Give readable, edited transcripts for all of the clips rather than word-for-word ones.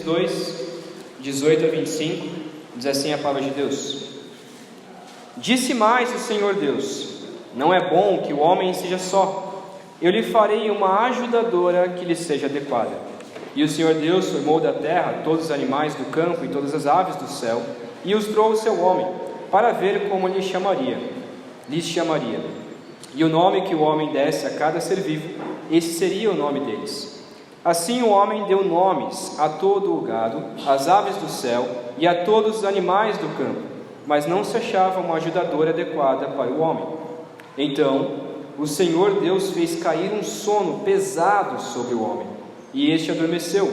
2, 18 a 25, diz assim a palavra de Deus: Disse mais o Senhor Deus: Não é bom que o homem seja só. Eu lhe farei uma ajudadora que lhe seja adequada. E o Senhor Deus formou da terra todos os animais do campo e todas as aves do céu, e os trouxe ao homem, para ver como lhes chamaria. E o nome que o homem desse a cada ser vivo, esse seria o nome deles. Assim o homem deu nomes a todo o gado, às aves do céu e a todos os animais do campo, mas não se achava uma ajudadora adequada para o homem. Então o Senhor Deus fez cair um sono pesado sobre o homem, e este adormeceu.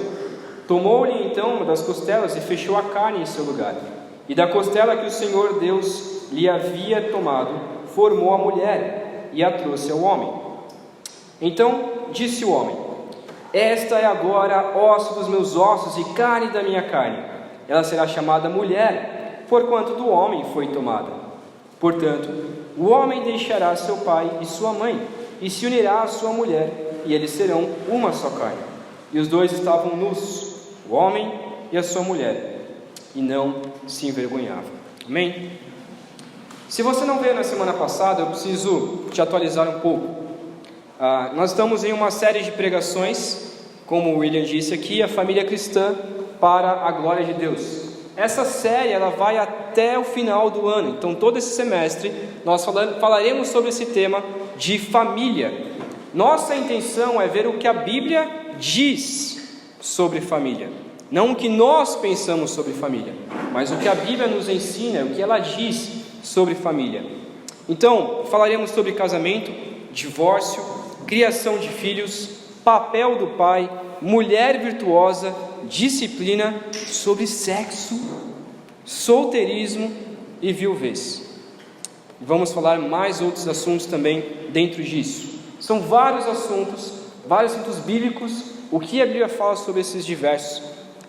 Tomou-lhe então uma das costelas e fechou a carne em seu lugar. E da costela que o Senhor Deus lhe havia tomado, formou a mulher e a trouxe ao homem. Então disse o homem: Esta é agora osso dos meus ossos e carne da minha carne. Ela será chamada mulher, porquanto do homem foi tomada. Portanto, o homem deixará seu pai e sua mãe, e se unirá à sua mulher, e eles serão uma só carne. E os dois estavam nus, o homem e a sua mulher, e não se envergonhavam. Amém? Se você não veio na semana passada, eu preciso te atualizar um pouco. Nós estamos em uma série de pregações, como o William disse aqui, a família cristã para a glória de Deus. Essa série ela vai até o final do ano, então todo esse semestre nós falaremos sobre esse tema de família. Nossa intenção é ver o que a Bíblia diz sobre família, não o que nós pensamos sobre família, mas o que a Bíblia nos ensina, o que ela diz sobre família. Então falaremos sobre casamento, divórcio, criação de filhos, papel do pai, mulher virtuosa, disciplina, sobre sexo, solteirismo e viuvez. Vamos falar mais outros assuntos também dentro disso. São vários assuntos bíblicos, o que a Bíblia fala sobre esses diversos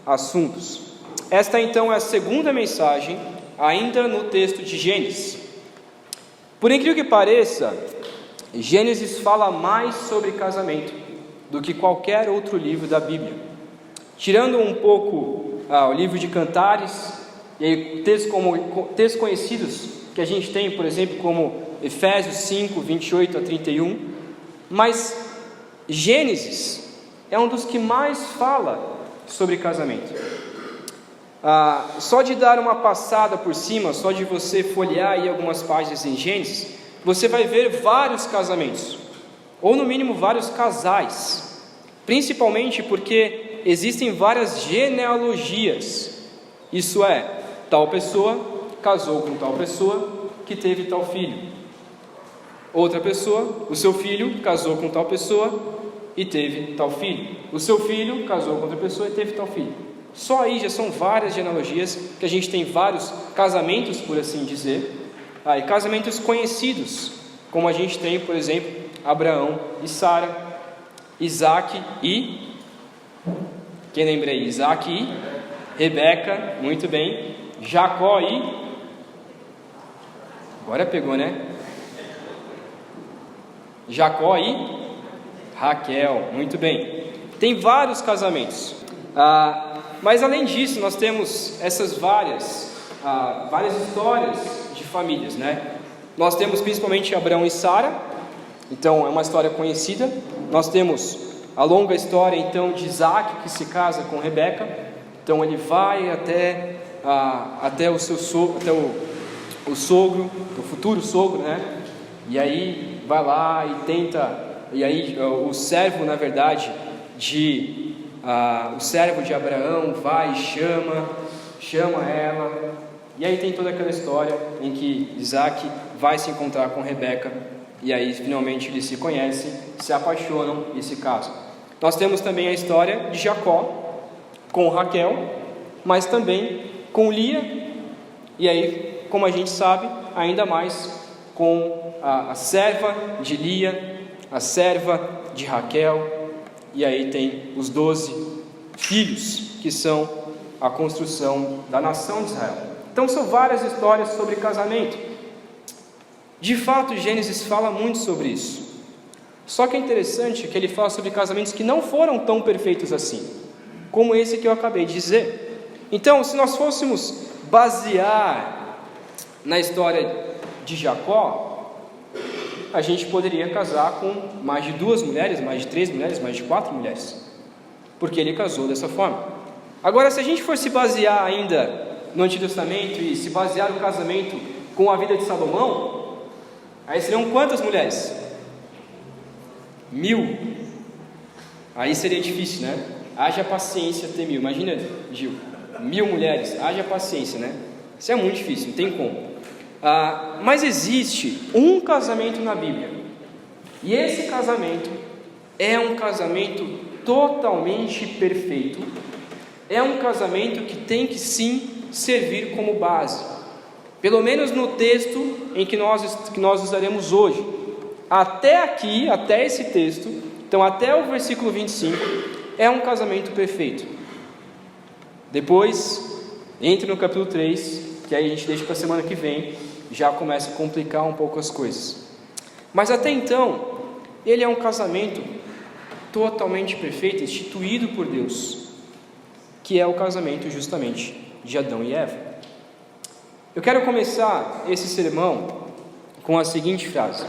assuntos. Esta então é a segunda mensagem, ainda no texto de Gênesis. Por incrível que pareça, Gênesis fala mais sobre casamento do que qualquer outro livro da Bíblia. Tirando um pouco o livro de Cantares, e aí textos conhecidos que a gente tem, por exemplo, como Efésios 5, 28 a 31, mas Gênesis é um dos que mais fala sobre casamento. Só de dar uma passada por cima, só de você folhear aí algumas páginas em Gênesis, você vai ver vários casamentos, ou no mínimo vários casais, principalmente porque existem várias genealogias. Isso é, tal pessoa casou com tal pessoa que teve tal filho, outra pessoa, o seu filho casou com tal pessoa e teve tal filho, o seu filho casou com outra pessoa e teve tal filho. Só aí já são várias genealogias, que a gente tem vários casamentos, por assim dizer, e casamentos conhecidos, como a gente tem, por exemplo, Abraão e Sara, Isaac e... quem lembra aí? Isaac e Rebeca, muito bem. Jacó e... agora pegou, né? Jacó e Raquel, muito bem. Tem vários casamentos. Mas além disso, nós temos essas várias histórias de famílias, né? Nós temos principalmente Abraão e Sara, então é uma história conhecida. Nós temos a longa história então de Isaac, que se casa com Rebeca. Então ele vai até o seu sogro, até o sogro, o futuro sogro, né? E aí vai lá e tenta, e aí o servo, na verdade, o servo de Abraão vai e chama ela, e aí tem toda aquela história em que Isaac vai se encontrar com Rebeca, e aí finalmente eles se conhecem, se apaixonam e se casam. Nós temos também a história de Jacó com Raquel, mas também com Lia, e aí, como a gente sabe, ainda mais com a serva de Lia, a serva de Raquel, e aí tem os 12 filhos, que são a construção da nação de Israel. Então são várias histórias sobre casamento. De fato, Gênesis fala muito sobre isso. Só que é interessante que ele fala sobre casamentos que não foram tão perfeitos assim, como esse que eu acabei de dizer. Então, se nós fôssemos basear na história de Jacó, a gente poderia casar com mais de 2 mulheres, mais de 3 mulheres, mais de 4 mulheres, porque ele casou dessa forma. Agora, se a gente for se basear ainda no Antigo Testamento e se basear no casamento com a vida de Salomão, aí seriam quantas mulheres? 1000. Aí seria difícil, né? Haja paciência ter 1000. Imagina, Gil, 1000 mulheres, haja paciência, né? Isso é muito difícil, não tem como. Mas existe um casamento na Bíblia, e esse casamento é um casamento totalmente perfeito, é um casamento que tem que sim servir como base, pelo menos no texto em que nós usaremos hoje. Até aqui, até esse texto, então até o versículo 25, é um casamento perfeito. Depois, entre no capítulo 3, que aí a gente deixa para a semana que vem, já começa a complicar um pouco as coisas. Mas até então, ele é um casamento totalmente perfeito, instituído por Deus, que é o casamento justamente de Adão e Eva. Eu quero começar esse sermão com a seguinte frase: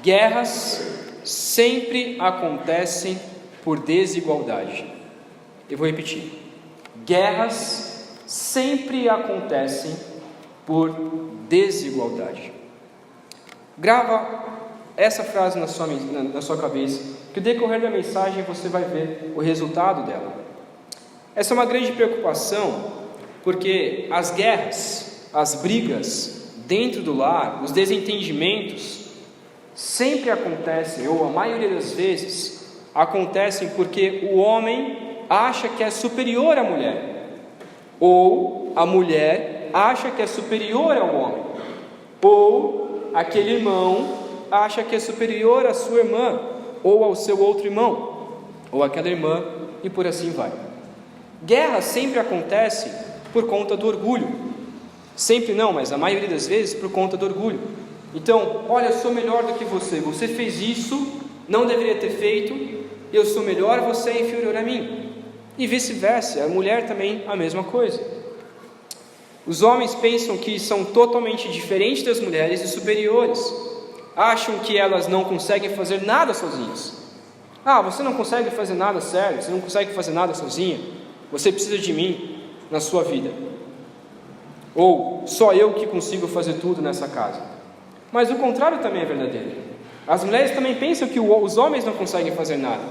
guerras sempre acontecem por desigualdade. Eu vou repetir: guerras sempre acontecem por desigualdade. Grava essa frase na sua cabeça, que no decorrer da mensagem você vai ver o resultado dela. Essa é uma grande preocupação, porque as guerras, as brigas dentro do lar, os desentendimentos, sempre acontecem, ou a maioria das vezes, acontecem porque o homem acha que é superior à mulher, ou a mulher acha que é superior ao homem, ou aquele irmão acha que é superior à sua irmã, ou ao seu outro irmão, ou aquela irmã, e por assim vai. Guerra sempre acontece por conta do orgulho. Sempre não, mas a maioria das vezes por conta do orgulho. Então, olha, eu sou melhor do que você, você fez isso, não deveria ter feito, eu sou melhor, você é inferior a mim. E vice-versa, a mulher também a mesma coisa. Os homens pensam que são totalmente diferentes das mulheres e superiores. Acham que elas não conseguem fazer nada sozinhas. Você não consegue fazer nada sério, você não consegue fazer nada sozinha, você precisa de mim na sua vida. Ou só eu que consigo fazer tudo nessa casa. Mas o contrário também é verdadeiro. As mulheres também pensam que os homens não conseguem fazer nada.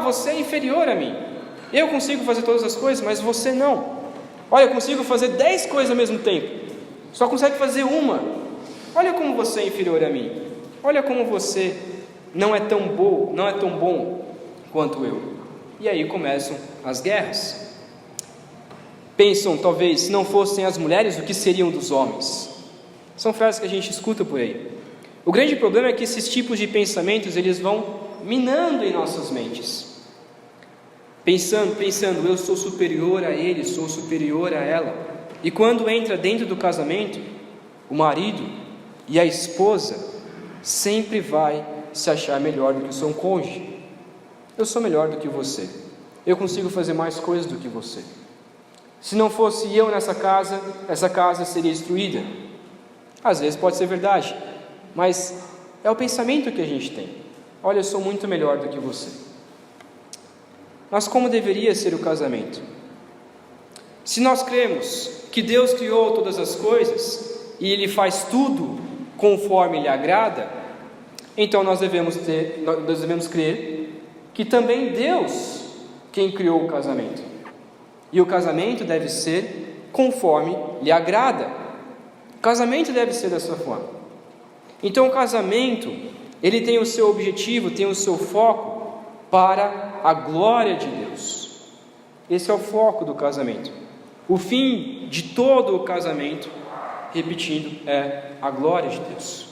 Você é inferior a mim. Eu consigo fazer todas as coisas, mas você não. Olha, eu consigo fazer 10 coisas ao mesmo tempo, só consegue fazer uma. Olha como você é inferior a mim. Olha como você não é tão bom quanto eu. E aí começam as guerras. Pensam, talvez, se não fossem as mulheres, o que seriam dos homens? São frases que a gente escuta por aí. O grande problema é que esses tipos de pensamentos, eles vão minando em nossas mentes. Pensando, eu sou superior a ele, sou superior a ela. E quando entra dentro do casamento, o marido e a esposa sempre vai se achar melhor do que o seu cônjuge. Eu sou melhor do que você. Eu consigo fazer mais coisas do que você. Se não fosse eu nessa casa, essa casa seria destruída. Às vezes pode ser verdade, mas é o pensamento que a gente tem. Olha, eu sou muito melhor do que você. Mas como deveria ser o casamento? Se nós cremos que Deus criou todas as coisas e Ele faz tudo conforme lhe agrada, então nós devemos crer que também Deus quem criou o casamento, e o casamento deve ser conforme lhe agrada. O casamento deve ser dessa forma. Então o casamento, ele tem o seu objetivo, tem o seu foco para a glória de Deus. Esse é o foco do casamento. O fim de todo o casamento, repetindo, é a glória de Deus.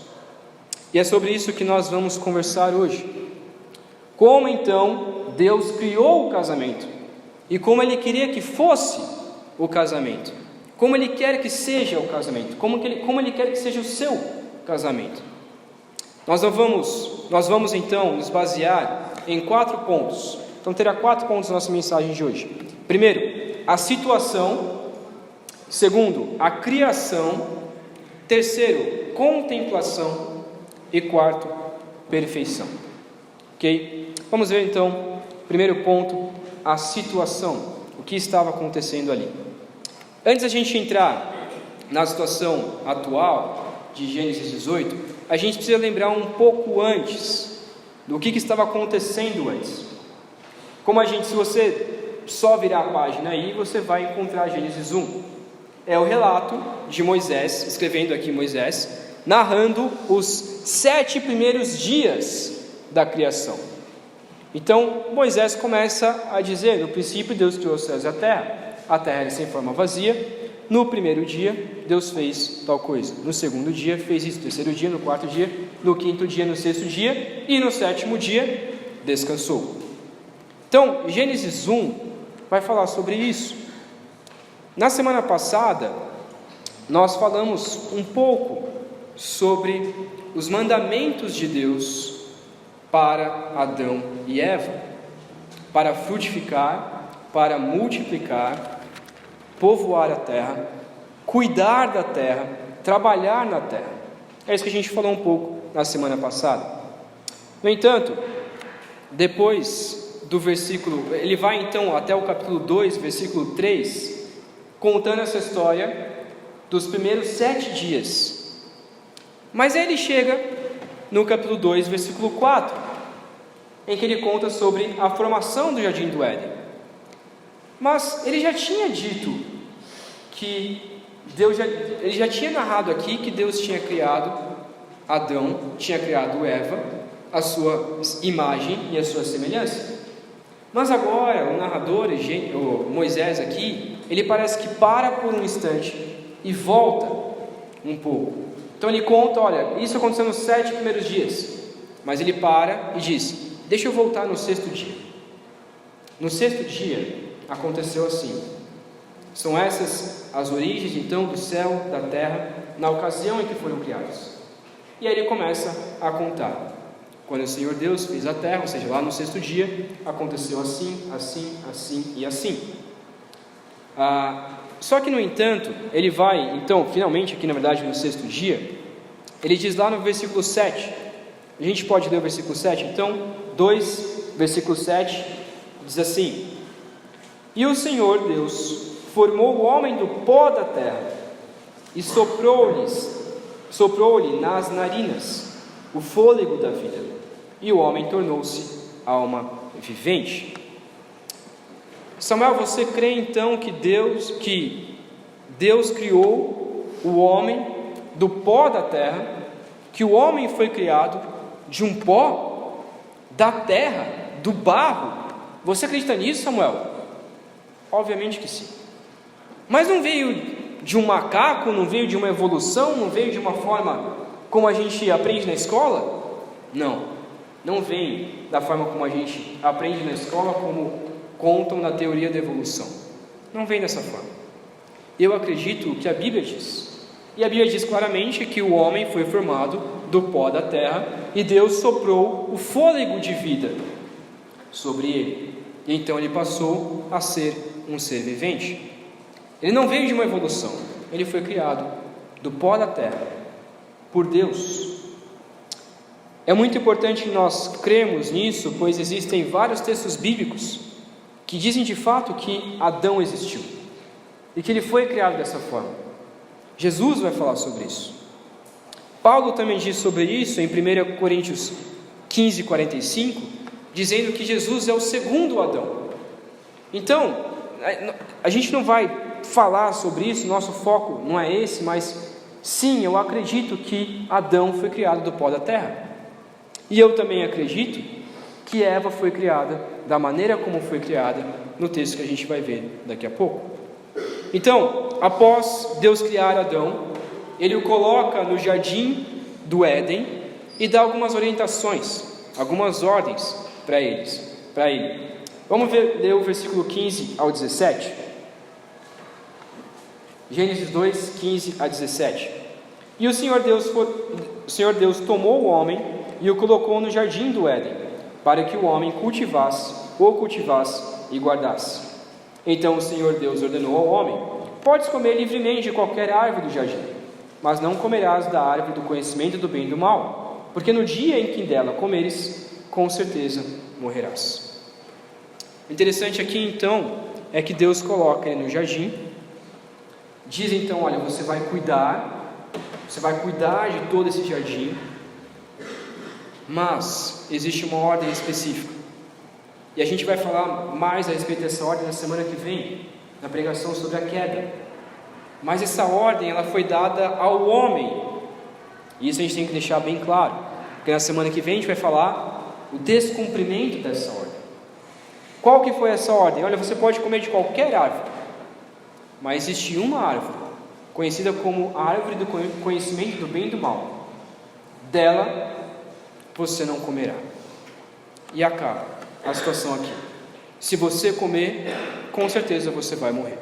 E é sobre isso que nós vamos conversar hoje. Como então Deus criou o casamento e como Ele queria que fosse o casamento, como Ele quer que seja o casamento, como Ele quer que seja o seu casamento. Nós vamos então nos basear em 4 pontos Então terá 4 pontos na nossa mensagem de hoje. Primeiro, a situação. Segundo, a criação. Terceiro, contemplação. E quarto, perfeição. Ok? Vamos ver então, primeiro ponto, a situação. O que estava acontecendo ali. Antes da gente entrar na situação atual de Gênesis 18, a gente precisa lembrar um pouco antes do que estava acontecendo antes. Se você só virar a página aí, você vai encontrar Gênesis 1. É o relato de Moisés, escrevendo aqui Moisés, narrando os 7 primeiros dias da criação. Então, Moisés começa a dizer: no princípio Deus criou os céus e a terra era sem forma vazia. No primeiro dia, Deus fez tal coisa. No segundo dia, fez isso. No terceiro dia, no quarto dia, no quinto dia, no sexto dia. E no sétimo dia, descansou. Então, Gênesis 1 vai falar sobre isso. Na semana passada, nós falamos um pouco sobre os mandamentos de Deus para Adão e Eva. Para frutificar, para multiplicar, povoar a terra, cuidar da terra, trabalhar na terra. É isso que a gente falou um pouco na semana passada. No entanto, depois do versículo, ele vai então até o capítulo 2, versículo 3, contando essa história dos primeiros 7 dias. Mas aí ele chega no capítulo 2, versículo 4, em que ele conta sobre a formação do Jardim do Éden. Mas ele já tinha dito que ele já tinha narrado aqui que Deus tinha criado Adão, tinha criado Eva, a sua imagem e a sua semelhança. Mas agora o narrador, o Moisés aqui, ele parece que para por um instante e volta um pouco. Então ele conta: olha, isso aconteceu nos 7 primeiros dias. Mas ele para e diz: deixa eu voltar no 6º dia. No 6º dia aconteceu assim. São essas as origens então do céu, da terra, na ocasião em que foram criados. E aí ele começa a contar. Quando o Senhor Deus fez a terra, ou seja, lá no 6º dia, aconteceu assim, assim, assim e assim. Só que no entanto, ele vai, então, finalmente aqui na verdade no 6º dia, ele diz lá no versículo 7, a gente pode ler o versículo 7, então, 2, versículo 7, diz assim: e o Senhor Deus formou o homem do pó da terra e soprou-lhe nas narinas o fôlego da vida, e o homem tornou-se alma vivente. Samuel, você crê então que Deus criou o homem do pó da terra, que o homem foi criado de um pó, da terra, do barro? Você acredita nisso, Samuel? Obviamente que sim. Mas não veio de um macaco, não veio de uma evolução, não veio de uma forma como a gente aprende na escola? Não vem da forma como a gente aprende na escola, como contam na teoria da evolução. Não vem dessa forma. Eu acredito que a Bíblia diz. E a Bíblia diz claramente que o homem foi formado do pó da terra e Deus soprou o fôlego de vida sobre ele. E então ele passou a ser um ser vivente. Ele não veio de uma evolução. Ele foi criado do pó da terra por Deus. É muito importante que nós cremos nisso, pois existem vários textos bíblicos que dizem de fato que Adão existiu e que ele foi criado dessa forma. Jesus vai falar sobre isso. Paulo também diz sobre isso em 1 Coríntios 15, 45, dizendo que Jesus é o segundo Adão. Então, a gente não vai falar sobre isso, nosso foco não é esse, mas sim, eu acredito que Adão foi criado do pó da terra. E eu também acredito que Eva foi criada da maneira como foi criada no texto que a gente vai ver daqui a pouco. Então, após Deus criar Adão, ele o coloca no jardim do Éden e dá algumas orientações, algumas ordens para ele. Vamos ler o versículo 15 ao 17. Gênesis 2, 15 a 17. E o Senhor Deus tomou o homem e o colocou no jardim do Éden, para que o homem cultivasse ou cultivas e guardas. Então o Senhor Deus ordenou ao homem: podes comer livremente de qualquer árvore do jardim, mas não comerás da árvore do conhecimento do bem e do mal, porque no dia em que dela comeres, com certeza morrerás. O interessante aqui então é que Deus coloca ele no jardim, diz então: olha, você vai cuidar de todo esse jardim, mas existe uma ordem específica. E a gente vai falar mais a respeito dessa ordem na semana que vem, na pregação sobre a queda. Mas essa ordem, ela foi dada ao homem. E isso a gente tem que deixar bem claro, porque na semana que vem a gente vai falar o descumprimento dessa ordem. Qual que foi essa ordem? Olha, você pode comer de qualquer árvore, mas existe uma árvore, conhecida como a árvore do conhecimento do bem e do mal. Dela você não comerá. E acaba a situação aqui. Se você comer, com certeza você vai morrer.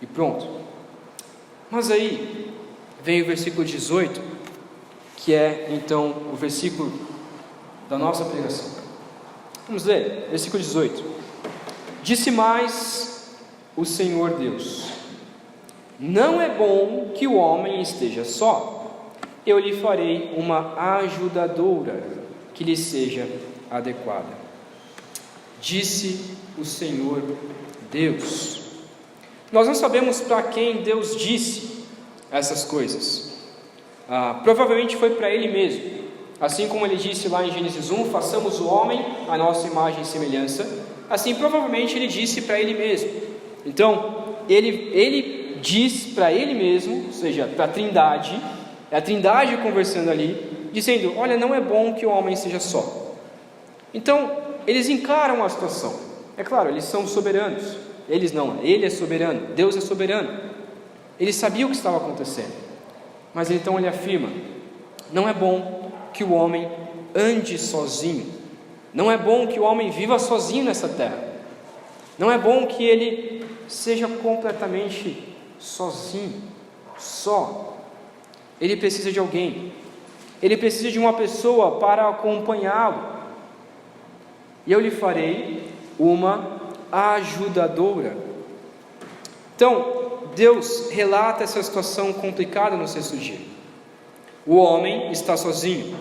E pronto. Mas aí vem o versículo 18, que é então o versículo da nossa pregação. Vamos ler, versículo 18. Disse mais o Senhor Deus: não é bom que o homem esteja só. Eu lhe farei uma ajudadora que lhe seja adequada. Disse o Senhor Deus. Nós não sabemos para quem Deus disse essas coisas. Provavelmente foi para Ele mesmo. Assim como Ele disse lá em Gênesis 1, façamos o homem à nossa imagem e semelhança. Assim provavelmente Ele disse para Ele mesmo. Então Ele diz para Ele mesmo, ou seja, para a Trindade, é a Trindade conversando ali, dizendo: olha, não é bom que o homem seja só. Então eles encaram a situação. É claro, eles são soberanos. Eles não, Ele é soberano, Deus é soberano. Ele sabia o que estava acontecendo. Mas então Ele afirma: não é bom que o homem ande sozinho. Não é bom que o homem viva sozinho nessa terra. Não é bom que ele seja completamente sozinho, só. Ele precisa de alguém. Ele precisa de uma pessoa para acompanhá-lo. E eu lhe farei uma ajudadora. Então, Deus relata essa situação complicada no sexto dia. O homem está sozinho,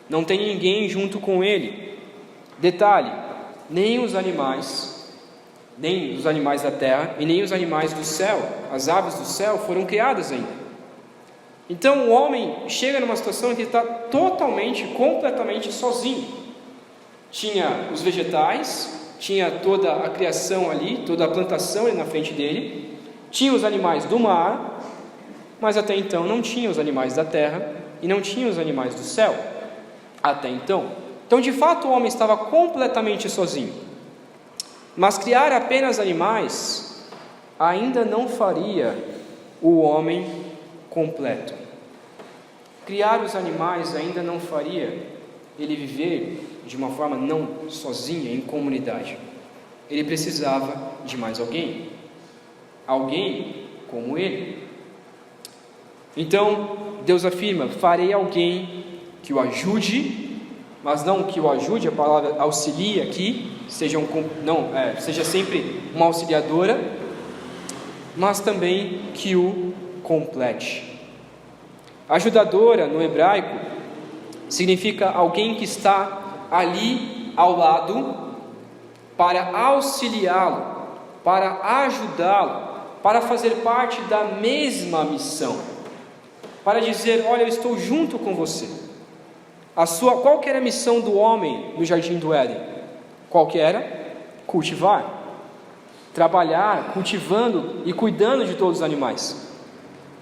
não tem ninguém junto com ele. Detalhe: nem os animais da terra e nem os animais do céu, as aves do céu, foram criadas ainda. Então o homem chega numa situação em que ele está completamente sozinho. Tinha os vegetais, tinha toda a criação ali, toda a plantação ali na frente dele, tinha os animais do mar, mas até então não tinha os animais da terra e não tinha os animais do céu, até então. Então de fato o homem estava completamente sozinho. Mas criar apenas animais ainda não faria o homem completo. Criar os animais ainda não faria ele viver de uma forma não sozinha, em comunidade. Ele precisava de mais alguém como ele. Então Deus afirma: farei alguém que o ajude, mas não que o ajude, a palavra auxilia aqui, seja sempre uma auxiliadora, mas também que o complete. Ajudadora no hebraico significa alguém que está ali ao lado para auxiliá-lo, para ajudá-lo, para fazer parte da mesma missão, para dizer: olha, eu estou junto com você. Qual que era a missão do homem no jardim do Éden? Qual que era? Cultivar, trabalhar, cultivando e cuidando de todos os animais.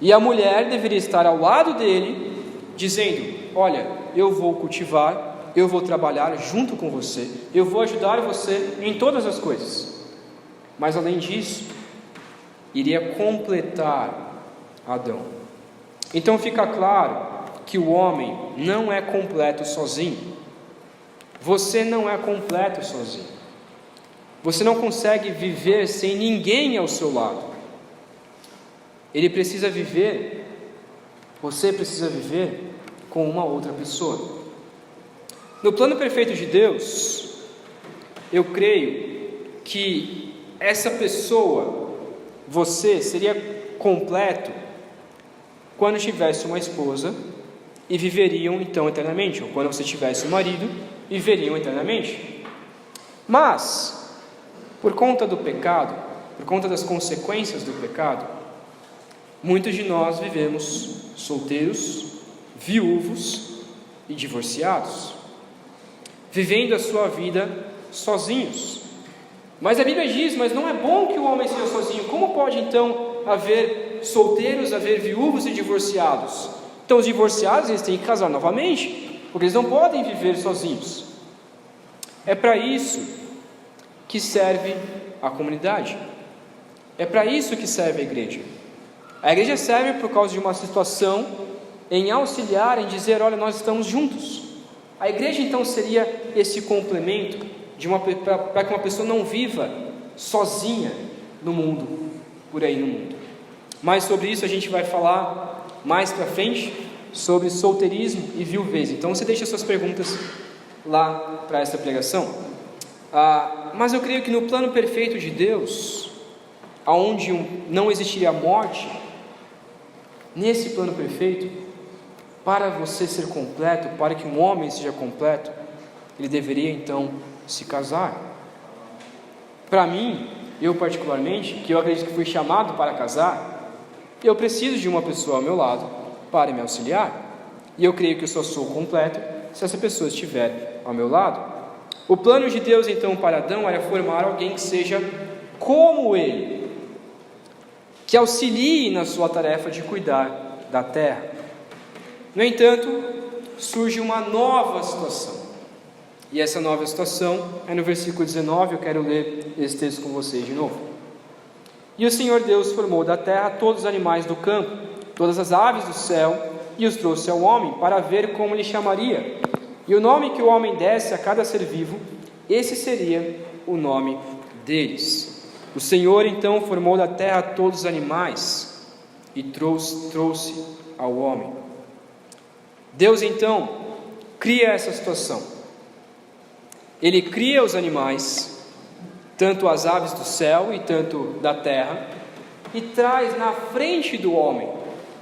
E a mulher deveria estar ao lado dele, dizendo: olha, eu vou cultivar, eu vou trabalhar junto com você, eu vou ajudar você em todas as coisas. Mas além disso, iria completar Adão. Então fica claro que o homem não é completo sozinho. Você não é completo sozinho. Você não consegue viver sem ninguém ao seu lado. Você precisa viver com uma outra pessoa. No plano perfeito de Deus, eu creio que essa pessoa, você, seria completo quando tivesse uma esposa e viveriam então eternamente, ou quando você tivesse um marido e viveriam eternamente. Mas, por conta do pecado, por conta das consequências do pecado, muitos de nós vivemos solteiros, viúvos e divorciados, vivendo a sua vida sozinhos. Mas a Bíblia diz, mas não é bom que o homem seja sozinho. Como pode então haver solteiros, haver viúvos e divorciados? Então os divorciados, eles têm que casar novamente, porque eles não podem viver sozinhos. É para isso que serve a comunidade. É para isso que serve a igreja. A igreja serve por causa de uma situação em auxiliar, em dizer, olha, nós estamos juntos. A igreja então seria esse complemento para que uma pessoa não viva sozinha no mundo, por aí no mundo. Mas sobre isso a gente vai falar mais para frente, sobre solteirismo e viuvez. Então você deixa suas perguntas lá para essa pregação. Mas eu creio que no plano perfeito de Deus, onde não existiria morte, nesse plano perfeito, para você ser completo, para que um homem seja completo, ele deveria então se casar. Para mim, eu particularmente, que eu acredito que fui chamado para casar, eu preciso de uma pessoa ao meu lado para me auxiliar. E eu creio que eu só sou completo se essa pessoa estiver ao meu lado. O plano de Deus então para Adão era formar alguém que seja como ele, que auxilie na sua tarefa de cuidar da terra. No entanto, surge uma nova situação. E essa nova situação é no versículo 19, eu quero ler esse texto com vocês de novo. E o Senhor Deus formou da terra todos os animais do campo, todas as aves do céu, e os trouxe ao homem para ver como lhe chamaria. E o nome que o homem desse a cada ser vivo, esse seria o nome deles. O Senhor então formou da terra todos os animais e trouxe ao homem. Deus então cria essa situação. Ele cria os animais, tanto as aves do céu e tanto da terra, e traz na frente do homem,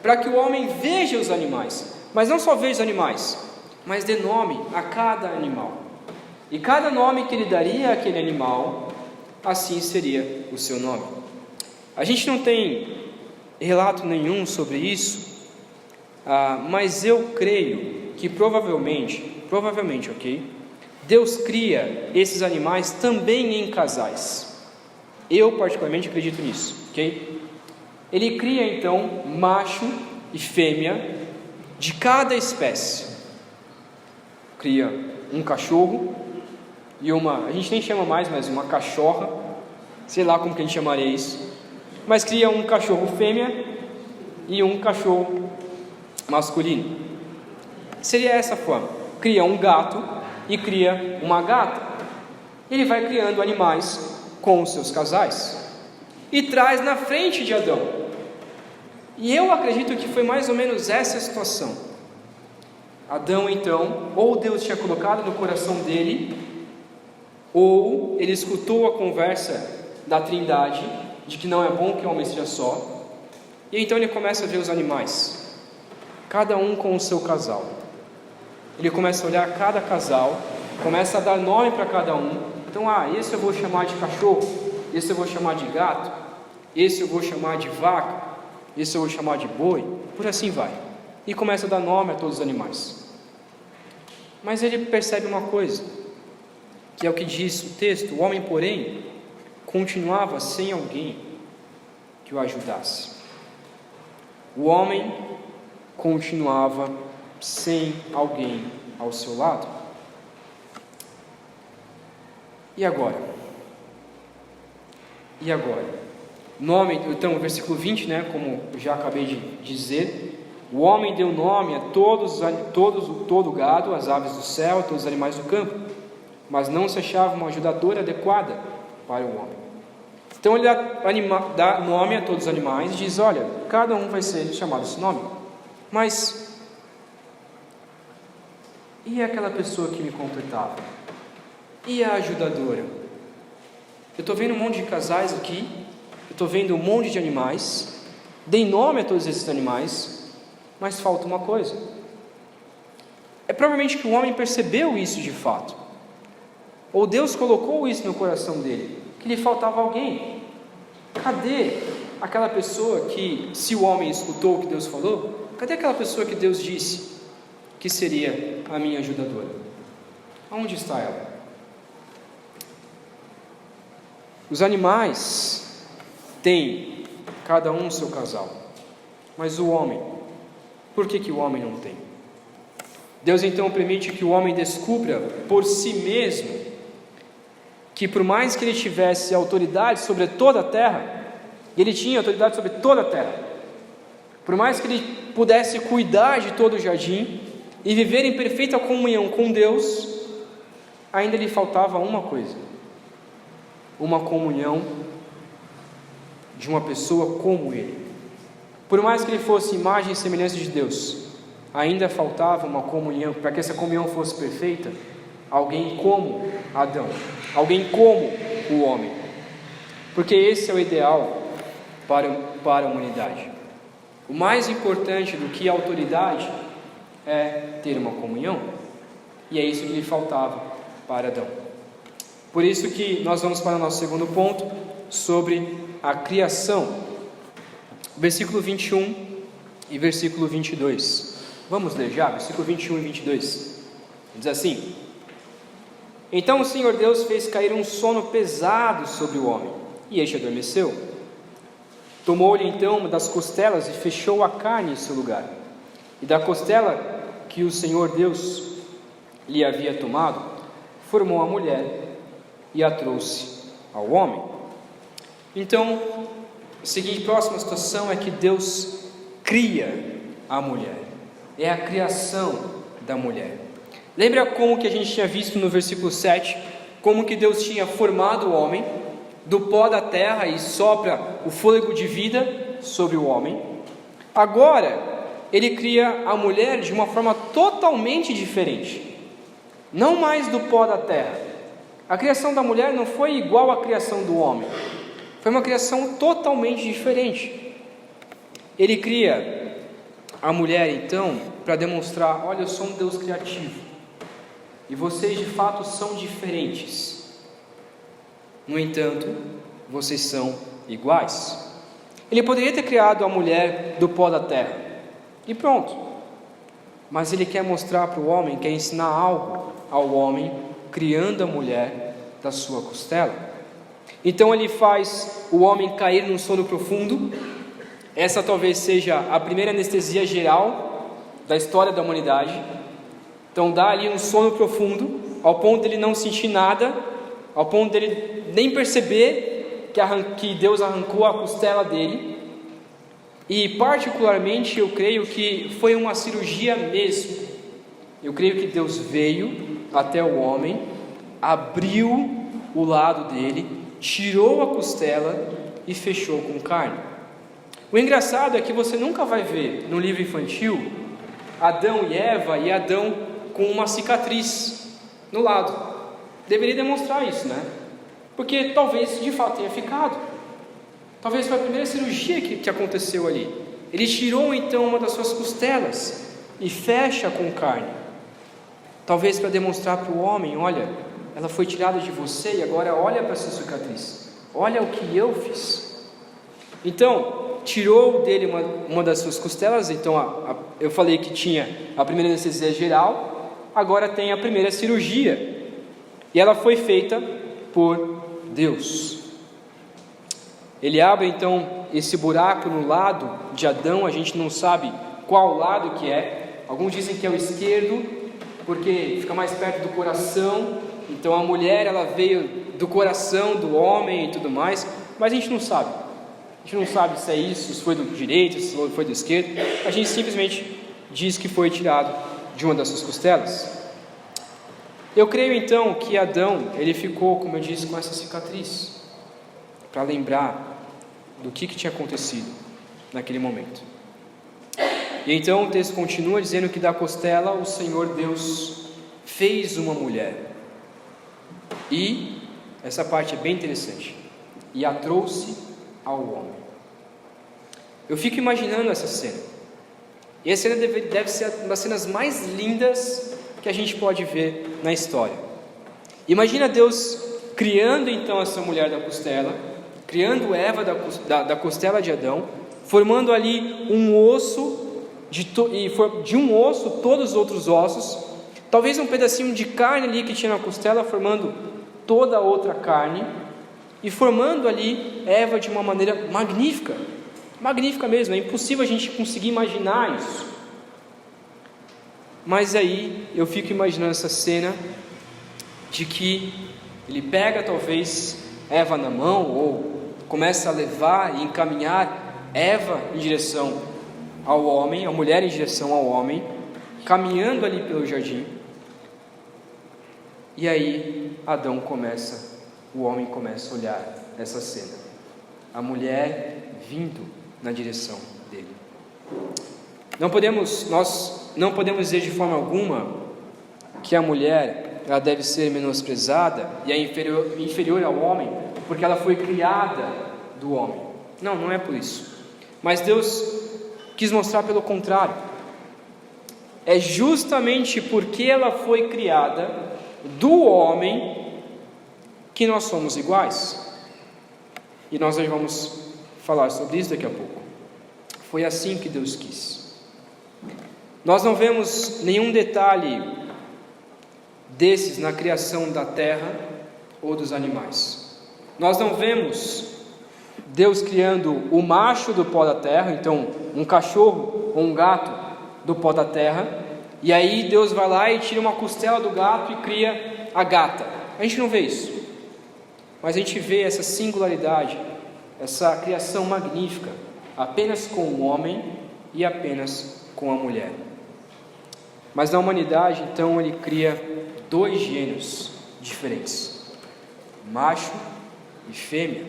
para que o homem veja os animais, mas não só veja os animais, mas dê nome a cada animal. E cada nome que ele daria àquele animal, assim seria o seu nome. A gente não tem relato nenhum sobre isso, mas eu creio que provavelmente, ok? Deus cria esses animais também em casais. Eu particularmente acredito nisso, ok? Ele cria então macho e fêmea de cada espécie. Cria um cachorro e a gente nem chama mais, mas uma cachorra, sei lá como que a gente chamaria isso, mas cria um cachorro fêmea e um cachorro masculino. Seria essa forma: cria um gato e cria uma gata. Ele vai criando animais com os seus casais e traz na frente de Adão. E eu acredito que foi mais ou menos essa a situação. Adão então, ou Deus tinha colocado no coração dele, ou ele escutou a conversa da Trindade de que não é bom que o homem seja só, e então ele começa a ver os animais, cada um com o seu casal. Ele começa a olhar cada casal, começa a dar nome para cada um. Então, esse eu vou chamar de cachorro, esse eu vou chamar de gato, esse eu vou chamar de vaca, esse eu vou chamar de boi, por assim vai. E começa a dar nome a todos os animais. Mas ele percebe uma coisa, que é o que diz o texto: o homem, porém, continuava sem alguém que o ajudasse. O homem continuava sem alguém ao seu lado. E agora? Então, o versículo 20, como eu já acabei de dizer, o homem deu nome a todo o gado, as aves do céu, a todos os animais do campo, mas não se achava uma ajudadora adequada para o homem. Então ele dá nome a todos os animais e diz: olha, cada um vai ser chamado esse nome, mas e aquela pessoa que me completava? E a ajudadora? eu estou vendo um monte de casais aqui, eu estou vendo um monte de animais, dei nome a todos esses animais, mas falta uma coisa. É provavelmente que o homem percebeu isso de fato, ou Deus colocou isso no coração dele, que lhe faltava alguém. Cadê aquela pessoa que, se o homem escutou o que Deus falou, cadê aquela pessoa que Deus disse que seria a minha ajudadora? Onde está ela? Os animais têm cada um seu casal, mas o homem, por que o homem não tem? Deus então permite que o homem descubra por si mesmo que, por mais que ele tivesse autoridade sobre toda a terra, e ele tinha autoridade sobre toda a terra, por mais que ele pudesse cuidar de todo o jardim e viver em perfeita comunhão com Deus, ainda lhe faltava uma coisa: uma comunhão de uma pessoa como ele. Por mais que ele fosse imagem e semelhança de Deus, ainda faltava uma comunhão. Para que essa comunhão fosse perfeita, alguém como Adão, alguém como o homem, porque esse é o ideal para a humanidade. O mais importante do que a autoridade é ter uma comunhão, e é isso que lhe faltava para Adão. Por isso que nós vamos para o nosso segundo ponto, sobre a criação, versículo 21 e versículo 22. Vamos ler já, versículo 21 e 22, diz assim: Então o Senhor Deus fez cair um sono pesado sobre o homem, e este adormeceu. Tomou-lhe então uma das costelas e fechou a carne em seu lugar. E da costela que o Senhor Deus lhe havia tomado, formou a mulher e a trouxe ao homem. Então, a próxima situação é que Deus cria a mulher. É a criação da mulher. Lembra como que a gente tinha visto no versículo 7, como que Deus tinha formado o homem do pó da terra e sopra o fôlego de vida sobre o homem? Agora, ele cria a mulher de uma forma totalmente diferente. Não mais do pó da terra. A criação da mulher não foi igual à criação do homem. Foi uma criação totalmente diferente. Ele cria a mulher então para demonstrar: olha, eu sou um Deus criativo, e vocês de fato são diferentes. No entanto, vocês são iguais. Ele poderia ter criado a mulher do pó da terra e pronto. Mas ele quer mostrar para o homem, quer ensinar algo ao homem, criando a mulher da sua costela. Então ele faz o homem cair num sono profundo. Essa talvez seja a primeira anestesia geral da história da humanidade. Então dá ali um sono profundo, ao ponto dele não sentir nada, ao ponto dele nem perceber que Deus arrancou a costela dele. E particularmente eu creio que foi uma cirurgia mesmo. Eu creio que Deus veio até o homem, abriu o lado dele, tirou a costela e fechou com carne. O engraçado é que você nunca vai ver no livro infantil Adão e Eva e Adão com uma cicatriz no lado. Deveria demonstrar isso, né? Porque talvez de fato tenha ficado. Talvez foi a primeira cirurgia que aconteceu ali. Ele tirou então uma das suas costelas e fecha com carne. Talvez para demonstrar para o homem: olha, ela foi tirada de você e agora olha para essa cicatriz. Olha o que eu fiz. Então, tirou dele uma das suas costelas. Então, eu falei que tinha a primeira anestesia geral, agora tem a primeira cirurgia. E ela foi feita por Deus. Ele abre então esse buraco no lado de Adão, a gente não sabe qual lado que é. Alguns dizem que é o esquerdo, porque fica mais perto do coração. Então a mulher, ela veio do coração do homem e tudo mais, mas a gente não sabe. A gente não sabe se é isso, se foi do direito, se foi do esquerdo. A gente simplesmente diz que foi tirado de uma das suas costelas. Eu creio então que Adão, ele ficou, como eu disse, com essa cicatriz, para lembrar do que tinha acontecido naquele momento. E então o texto continua dizendo que da costela o Senhor Deus fez uma mulher. E Essa parte é bem interessante. E a trouxe ao homem. Eu fico imaginando essa cena. E essa cena deve ser uma das cenas mais lindas que a gente pode ver na história. Imagina Deus criando então essa mulher da costela, criando Eva da costela de Adão, formando ali um osso, de um osso todos os outros ossos, talvez um pedacinho de carne ali que tinha na costela, formando toda a outra carne, e formando ali Eva de uma maneira magnífica, magnífica mesmo. É impossível a gente conseguir imaginar isso. Mas aí eu fico imaginando essa cena de que ele pega talvez Eva na mão, ou começa a levar e encaminhar Eva em direção ao homem, a mulher em direção ao homem, caminhando ali pelo jardim. E aí o homem começa a olhar essa cena, a mulher vindo na direção dele. Nós não podemos dizer de forma alguma que a mulher ela deve ser menosprezada e é inferior ao homem, porque ela foi criada do homem. Não é por isso. Mas Deus quis mostrar pelo contrário. É justamente porque ela foi criada do homem que nós somos iguais. E nós hoje vamos falar sobre isso daqui a pouco. Foi assim que Deus quis. Nós não vemos nenhum detalhe desses na criação da terra ou dos animais. Nós não vemos Deus criando o macho do pó da terra, então um cachorro ou um gato do pó da terra, e aí Deus vai lá e tira uma costela do gato e cria a gata. A gente não vê isso, mas a gente vê essa singularidade, essa criação magnífica, apenas com o homem e apenas com a mulher. Mas na humanidade, então, ele cria dois gêneros diferentes, macho e fêmea,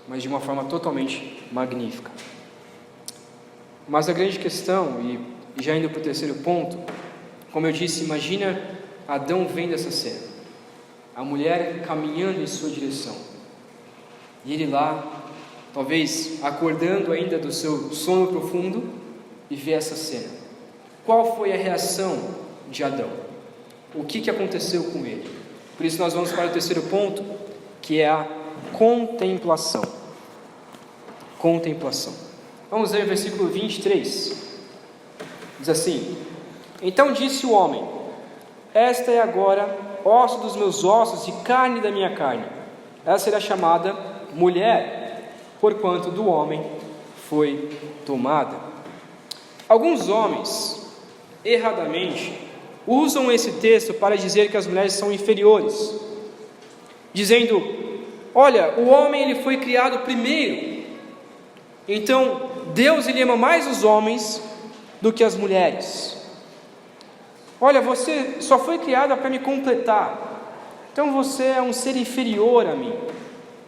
mas de uma forma totalmente magnífica. Mas a grande questão, e já indo para o terceiro ponto, como eu disse, imagina Adão vendo essa cena, a mulher caminhando em sua direção, e ele lá, talvez acordando ainda do seu sono profundo, e vê essa cena. Qual foi a reação de Adão? O que aconteceu com ele? Por isso nós vamos para o terceiro ponto, que é a contemplação. Contemplação. Vamos ver o versículo 23. Diz assim: Então disse o homem: Esta é agora osso dos meus ossos e carne da minha carne. Ela será chamada mulher, porquanto do homem foi tomada. Alguns homens, erradamente, usam esse texto para dizer que as mulheres são inferiores, dizendo: olha, o homem ele foi criado primeiro, então Deus ele ama mais os homens do que as mulheres. Olha, você só foi criada para me completar, então você é um ser inferior a mim,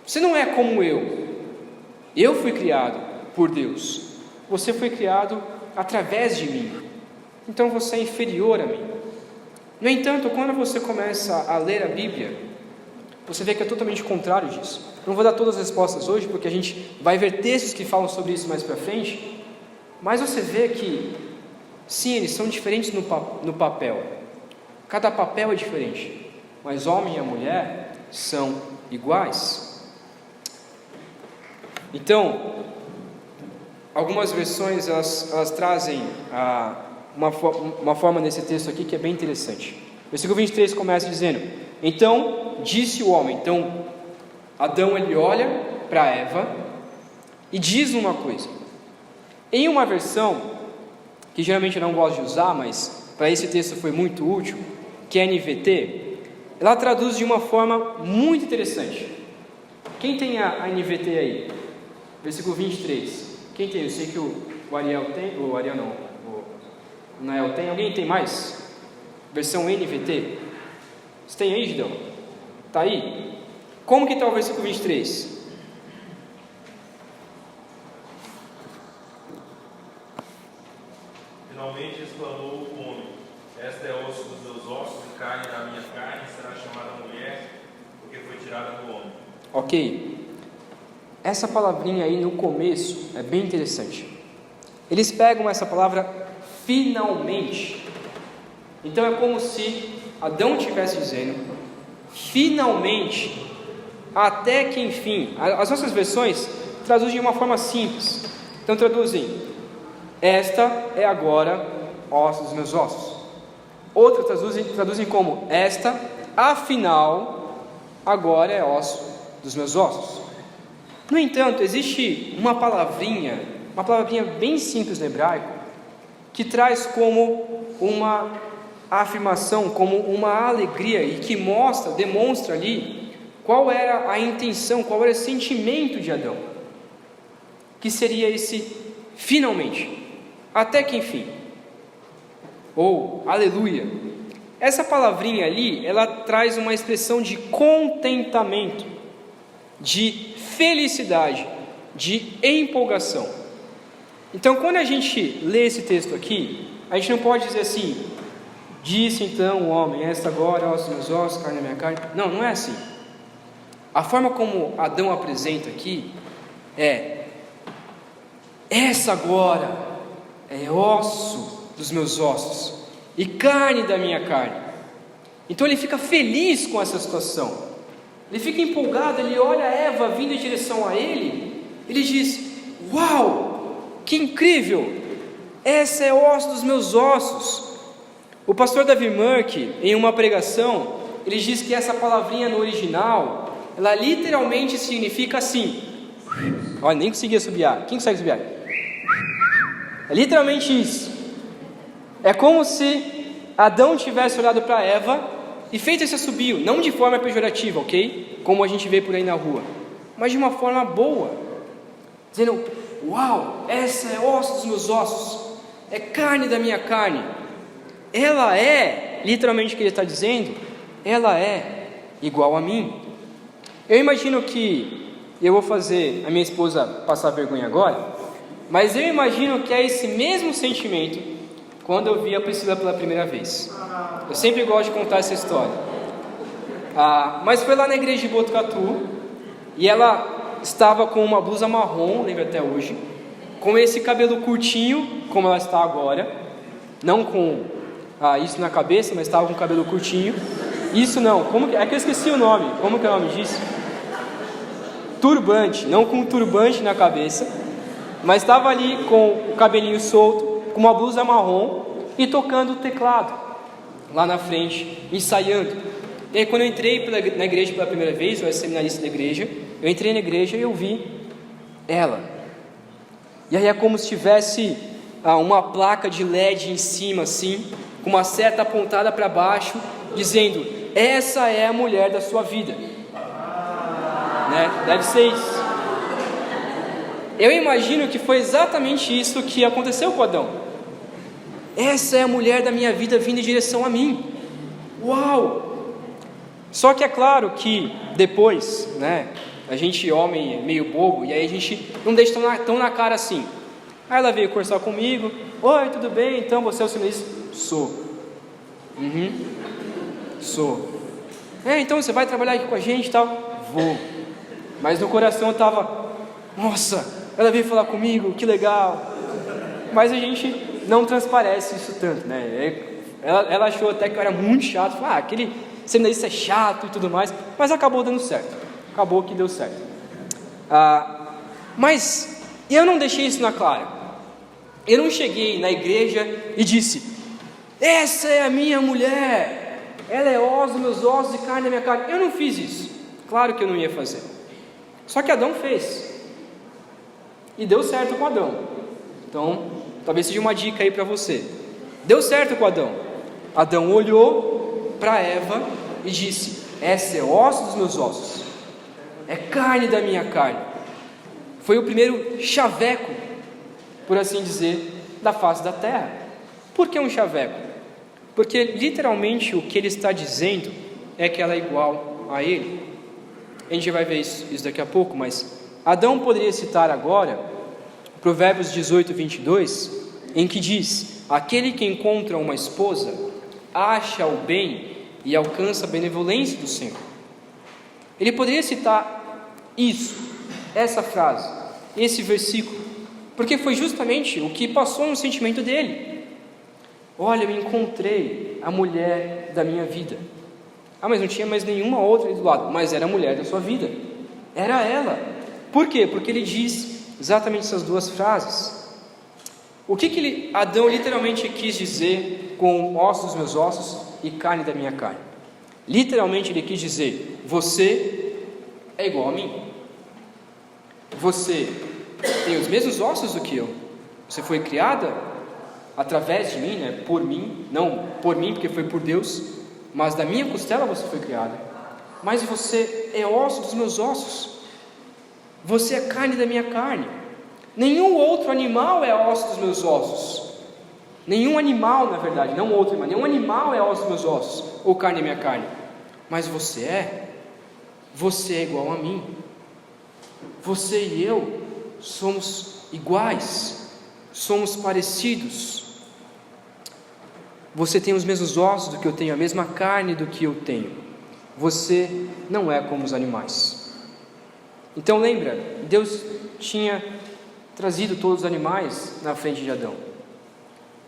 você não é como eu fui criado por Deus, você foi criado através de mim, então você é inferior a mim. No entanto, quando você começa a ler a Bíblia, você vê que é totalmente contrário disso. Não vou dar todas as respostas hoje, porque a gente vai ver textos que falam sobre isso mais para frente, mas você vê que, sim, eles são diferentes no papel. Cada papel é diferente, mas homem e a mulher são iguais. Então, algumas versões elas trazem uma forma nesse texto aqui que é bem interessante. O versículo 23 começa dizendo: Então disse o homem. Então Adão ele olha para Eva e diz uma coisa. Em uma versão que geralmente eu não gosto de usar, mas para esse texto foi muito útil, que é a NVT, ela traduz de uma forma muito interessante. Quem tem a NVT aí? Versículo 23. Quem tem? Eu sei que o Ariel tem, o Ariel não, o Nael tem. Alguém tem mais? Versão NVT? Você tem aí, Gidão? Está aí? Como que está o versículo 23? Finalmente exclamou o homem: Esta é osso dos meus ossos e carne da minha carne, será chamada mulher, porque foi tirada cara do homem. Ok. Essa palavrinha aí no começo é bem interessante. Eles pegam essa palavra finalmente. Então é como se Adão estivesse dizendo: finalmente, até que enfim. As nossas versões traduzem de uma forma simples. Então traduzem: esta é agora osso dos meus ossos. Outras traduzem como: esta, afinal, agora é osso dos meus ossos. No entanto, existe uma palavrinha bem simples no hebraico, que traz como uma afirmação, como uma alegria, e que demonstra ali qual era a intenção, qual era o sentimento de Adão, que seria esse finalmente, até que enfim, ou aleluia. Essa palavrinha ali, ela traz uma expressão de contentamento, de felicidade, de empolgação. Então, quando a gente lê esse texto aqui, a gente não pode dizer assim: disse então o homem, esta agora, ossos dos meus ossos, carne da minha carne. Não, não é assim. A forma como Adão apresenta aqui é: essa agora é osso dos meus ossos e carne da minha carne. Então ele fica feliz com essa situação. Ele fica empolgado, ele olha Eva vindo em direção a ele, ele diz: uau, que incrível, essa é osso dos meus ossos. O pastor Davi Murk, em uma pregação, ele diz que essa palavrinha no original, ela literalmente significa assim. Olha, nem conseguia assobiar. Quem consegue assobiar? É literalmente isso. É como se Adão tivesse olhado para Eva e feito esse assobio, não de forma pejorativa, ok? Como a gente vê por aí na rua, mas de uma forma boa, dizendo: uau, essa é osso dos meus ossos, é carne da minha carne. Ela é, literalmente o que ele está dizendo, ela é igual a mim. Eu imagino que, eu vou fazer a minha esposa passar vergonha agora, mas eu imagino que é esse mesmo sentimento quando eu vi a Priscila pela primeira vez. Eu sempre gosto de contar essa história. Mas foi lá na igreja de Botucatu, e ela estava com uma blusa marrom, lembro até hoje, com esse cabelo curtinho, como ela está agora, não com isso na cabeça, mas estava com o cabelo curtinho. Isso não, é que eu esqueci o nome, como que é o nome disso? Turbante, não com um turbante na cabeça, mas estava ali com o cabelinho solto, com uma blusa marrom e tocando o teclado lá na frente, ensaiando. E aí, quando eu entrei na igreja pela primeira vez, eu era seminarista da igreja, eu entrei na igreja e eu vi ela. E aí é como se tivesse uma placa de LED em cima, assim, com uma seta apontada para baixo, dizendo: essa é a mulher da sua vida. Né? Deve ser isso. Eu imagino que foi exatamente isso que aconteceu com Adão. Essa é a mulher da minha vida vindo em direção a mim. Uau! Só que é claro que depois, né, a gente, homem, é meio bobo, e aí a gente não deixa tão na cara assim. Aí ela veio conversar comigo: oi, tudo bem? Então você é o seminarista? Sou. Sou. Então você vai trabalhar aqui com a gente e tal? Vou. Mas no coração eu estava: nossa, ela veio falar comigo, que legal. Mas a gente não transparece isso tanto, né? Ela achou até que eu era muito chato, falou: aquele seminarista é chato e tudo mais, mas acabou dando certo, acabou que deu certo. Mas eu não deixei isso na clara. Eu não cheguei na igreja e disse: essa é a minha mulher, ela é osso dos meus ossos e carne da minha carne. Eu não fiz isso, claro que eu não ia fazer. Só que Adão fez, e deu certo com Adão. Então, talvez seja uma dica aí para você. Deu certo com Adão. Adão olhou para Eva e disse: essa é osso dos meus ossos, é carne da minha carne. Foi o primeiro chaveco, por assim dizer, da face da terra. Por que um chaveco? Porque literalmente o que ele está dizendo é que ela é igual a ele. A gente vai ver isso daqui a pouco, mas Adão poderia citar agora Provérbios 18, 22, em que diz: aquele que encontra uma esposa acha o bem e alcança a benevolência do Senhor. Ele poderia citar essa frase, esse versículo, porque foi justamente o que passou no sentimento dele. Olha, eu encontrei a mulher da minha vida. Mas não tinha mais nenhuma outra ali do lado, mas era a mulher da sua vida. Era ela. Por quê? Porque ele diz exatamente essas duas frases. O que Adão literalmente quis dizer com ossos dos meus ossos e carne da minha carne? Literalmente ele quis dizer: você é igual a mim. Você tem os mesmos ossos do que eu. Você foi criada através de mim, né? Por mim, não por mim porque foi por Deus, mas da minha costela você foi criada. Mas você é osso dos meus ossos. Você é carne da minha carne. Nenhum outro animal é osso dos meus ossos. Nenhum animal, na verdade, não outro animal, nenhum animal é osso dos meus ossos ou carne da minha carne. Mas você é igual a mim. Você e eu somos iguais, somos parecidos. Você tem os mesmos ossos do que eu tenho, a mesma carne do que eu tenho. Você não é como os animais. Então lembra, Deus tinha trazido todos os animais na frente de Adão.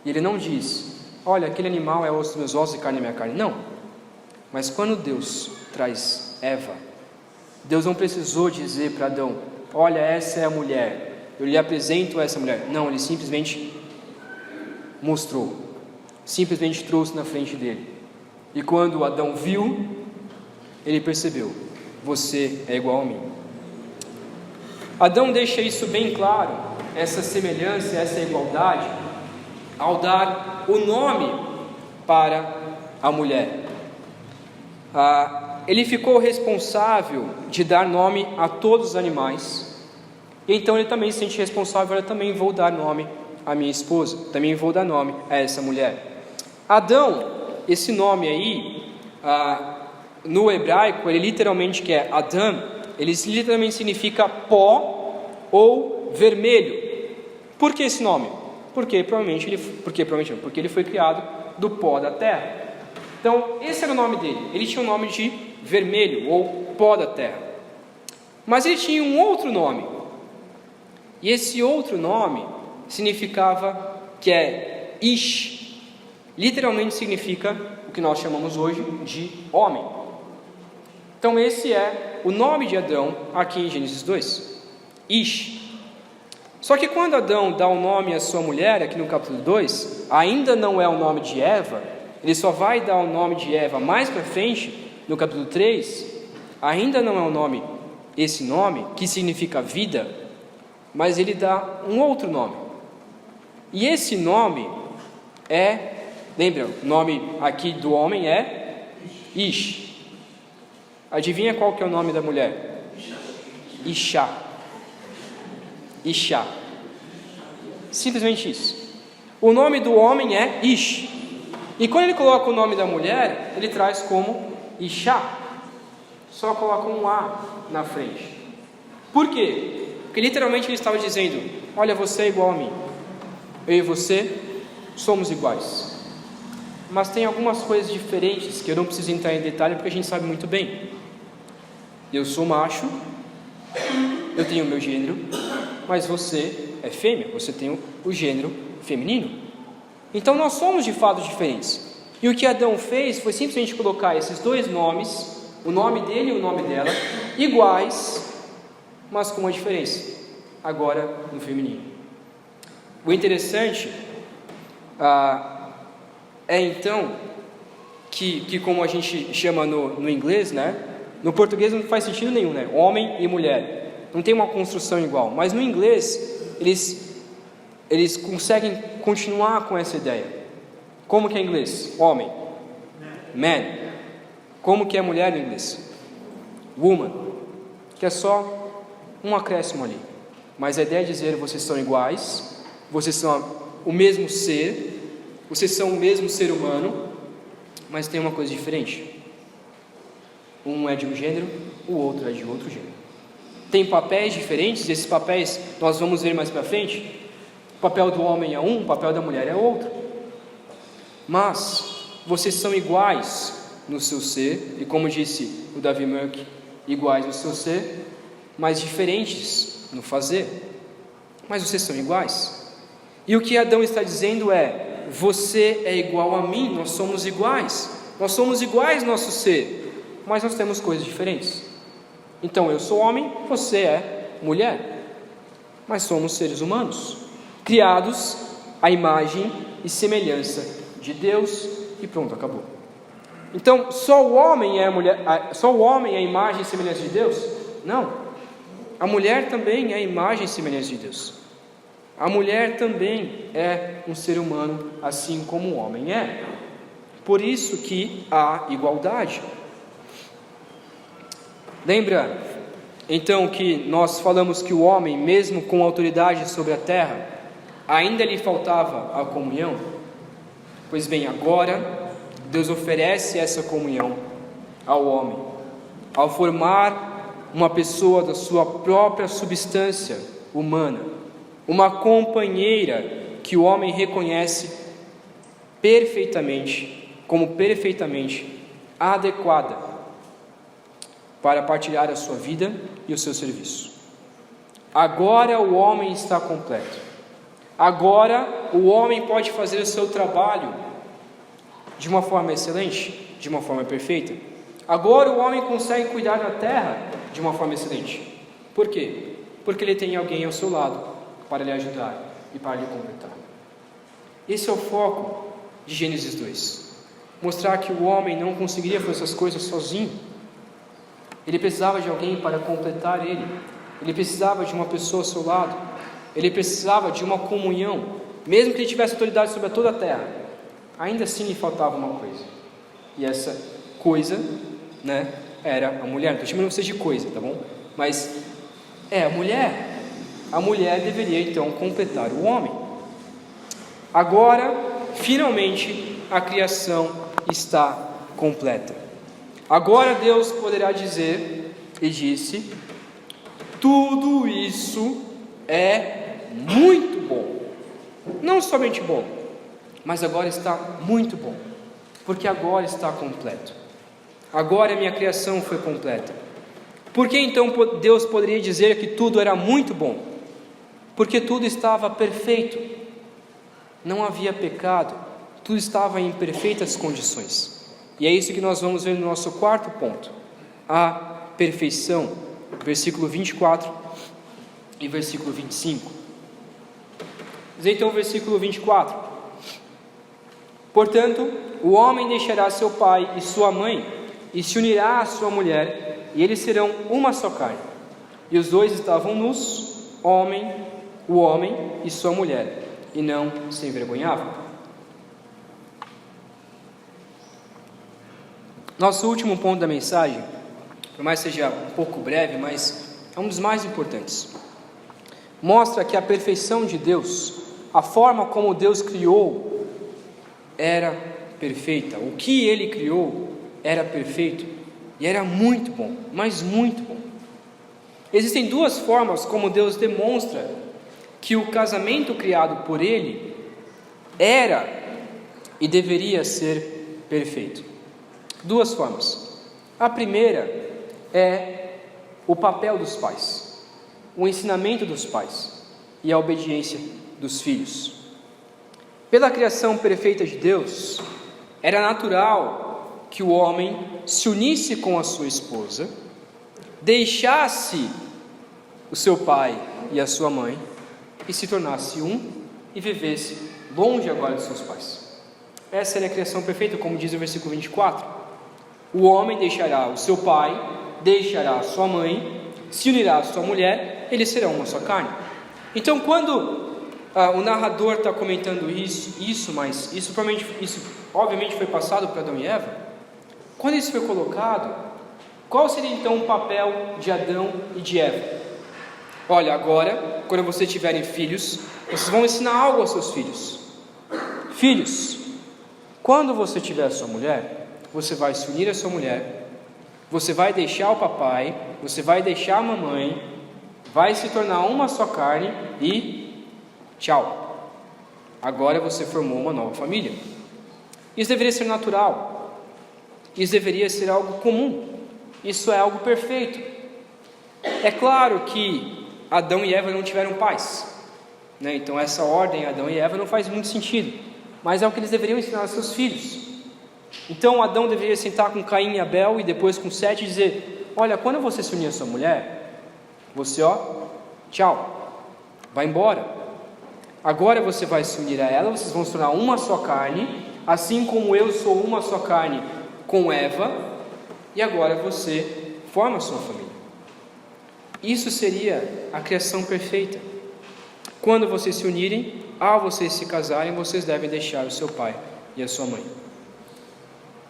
E ele não diz: olha, aquele animal é osso dos meus ossos e carne da minha carne. Não. Mas quando Deus traz Eva, Deus não precisou dizer para Adão: olha, essa é a mulher, eu lhe apresento essa mulher. Não, ele simplesmente mostrou, simplesmente trouxe na frente dele. E quando Adão viu, ele percebeu: você é igual a mim. Adão deixa isso bem claro, essa semelhança, essa igualdade, ao dar o nome para a mulher. Ele ficou responsável de dar nome a todos os animais, e então ele também se sente responsável: eu também vou dar nome à minha esposa, também vou dar nome a essa mulher. Adão, esse nome aí, no hebraico, ele literalmente que é Adam, ele literalmente significa pó ou vermelho. Por que esse nome? Porque ele foi criado do pó da terra. Então, esse era o nome dele. Ele tinha o nome de vermelho ou pó da terra. Mas ele tinha um outro nome. E esse outro nome significava que é Ish. Literalmente significa o que nós chamamos hoje de homem. Então esse é o nome de Adão aqui em Gênesis 2. Ish. Só que quando Adão dá o nome à sua mulher, aqui no capítulo 2, ainda não é o nome de Eva. Ele só vai dar o nome de Eva mais para frente, no capítulo 3. Ainda não é o nome, esse nome, que significa vida, mas ele dá um outro nome. E esse nome lembra, o nome aqui do homem é Ish. Adivinha qual que é o nome da mulher? Ishá. Ishá. Simplesmente isso. O nome do homem é Ish. E quando ele coloca o nome da mulher, ele traz como Ishá. Só coloca um A na frente. Por quê? Porque literalmente ele estava dizendo: olha, você é igual a mim. Eu e você somos iguais. Mas tem algumas coisas diferentes que eu não preciso entrar em detalhe, porque a gente sabe muito bem. Eu sou macho, eu tenho o meu gênero, mas você é fêmea, você tem o gênero feminino. Então nós somos de fato diferentes. E o que Adão fez foi simplesmente colocar esses dois nomes, o nome dele e o nome dela, iguais, mas com uma diferença, agora no feminino. O interessante é então que como a gente chama no inglês, né? No português não faz sentido nenhum, né? Homem e mulher. Não tem uma construção igual. Mas no inglês, eles conseguem continuar com essa ideia. Como que é em inglês? Homem. Man. Como que é mulher no inglês? Woman. Que é só um acréscimo ali. Mas a ideia é dizer: vocês são iguais, vocês são o mesmo ser, vocês são o mesmo ser humano, mas tem uma coisa diferente. Um é de um gênero, o outro é de outro gênero. Tem papéis diferentes, e esses papéis nós vamos ver mais para frente. O papel do homem é um, o papel da mulher é outro. Mas vocês são iguais no seu ser, e como disse o Davi Merck, iguais no seu ser, mas diferentes no fazer. Mas vocês são iguais. E o que Adão está dizendo é: você é igual a mim, nós somos iguais. Nós somos iguais no nosso ser, mas nós temos coisas diferentes. Então eu sou homem, você é mulher, mas somos seres humanos, criados à imagem e semelhança de Deus, e pronto, acabou. Então só o homem é a mulher, só o homem é a imagem e semelhança de Deus? Não. A mulher também é a imagem e semelhança de Deus. A mulher também é um ser humano, assim como o homem é. Por isso que há igualdade. Lembra, então, que nós falamos que o homem, mesmo com autoridade sobre a terra, ainda lhe faltava a comunhão? Pois bem, agora Deus oferece essa comunhão ao homem, ao formar uma pessoa da sua própria substância humana, uma companheira que o homem reconhece como perfeitamente adequada para partilhar a sua vida e o seu serviço. Agora o homem está completo. Agora o homem pode fazer o seu trabalho de uma forma excelente, de uma forma perfeita. Agora o homem consegue cuidar da terra de uma forma excelente. Por quê? Porque ele tem alguém ao seu lado para lhe ajudar e para lhe completar. Esse é o foco de Gênesis 2. Mostrar que o homem não conseguiria fazer essas coisas sozinho. Ele precisava de alguém para completar ele. Ele precisava de uma pessoa ao seu lado. Ele precisava de uma comunhão. Mesmo que ele tivesse autoridade sobre toda a terra, ainda assim lhe faltava uma coisa. E essa coisa, era a mulher. Estou chamando vocês de coisa, tá bom? Mas é a mulher. A mulher deveria então completar o homem. Agora, finalmente, a criação está completa. Agora Deus poderá dizer, e disse: tudo isso é muito bom. Não somente bom, mas agora está muito bom, porque agora está completo. Agora a minha criação foi completa. Por que então Deus poderia dizer que tudo era muito bom? Porque tudo estava perfeito, não havia pecado, tudo estava em perfeitas condições. E é isso que nós vamos ver no nosso quarto ponto: a perfeição, versículo 24 e versículo 25. Diz então o versículo 24: portanto, o homem deixará seu pai e sua mãe, e se unirá à sua mulher, e eles serão uma só carne. E os dois estavam nus, o homem e sua mulher, e não se envergonhavam. Nosso último ponto da mensagem, por mais que seja um pouco breve, mas é um dos mais importantes, mostra que a perfeição de Deus, a forma como Deus criou, era perfeita. O que Ele criou era perfeito e era muito bom, mas muito bom. Existem duas formas como Deus demonstra que o casamento criado por Ele era e deveria ser perfeito. Duas formas. A primeira é o papel dos pais, o ensinamento dos pais e a obediência dos filhos. Pela criação perfeita de Deus, era natural que o homem se unisse com a sua esposa, deixasse o seu pai e a sua mãe e se tornasse um e vivesse longe agora dos seus pais. Essa era a criação perfeita, como diz o versículo 24. O homem deixará o seu pai, deixará a sua mãe, se unirá à sua mulher, eles serão uma só carne. Então, quando o narrador está comentando mas isso obviamente foi passado para Adão e Eva, quando isso foi colocado, qual seria então o papel de Adão e de Eva? Olha, agora, quando vocês tiverem filhos, vocês vão ensinar algo aos seus filhos. Filhos, quando você tiver a sua mulher, você vai se unir à sua mulher, você vai deixar o papai, você vai deixar a mamãe, vai se tornar uma só carne e tchau. Agora você formou uma nova família. Isso deveria ser natural. Isso deveria ser algo comum. Isso é algo perfeito. É claro que Adão e Eva não tiveram pais, né? Então essa ordem, Adão e Eva, não faz muito sentido, mas é o que eles deveriam ensinar aos seus filhos. Então Adão deveria sentar com Caim e Abel e depois com Sete e dizer: olha, quando você se unir à sua mulher, você tchau, vai embora. Agora você vai se unir a ela, vocês vão se tornar uma só carne, assim como eu sou uma só carne com Eva, e agora você forma a sua família. Isso seria a criação perfeita. Quando vocês se unirem, ao vocês se casarem, vocês devem deixar o seu pai e a sua mãe.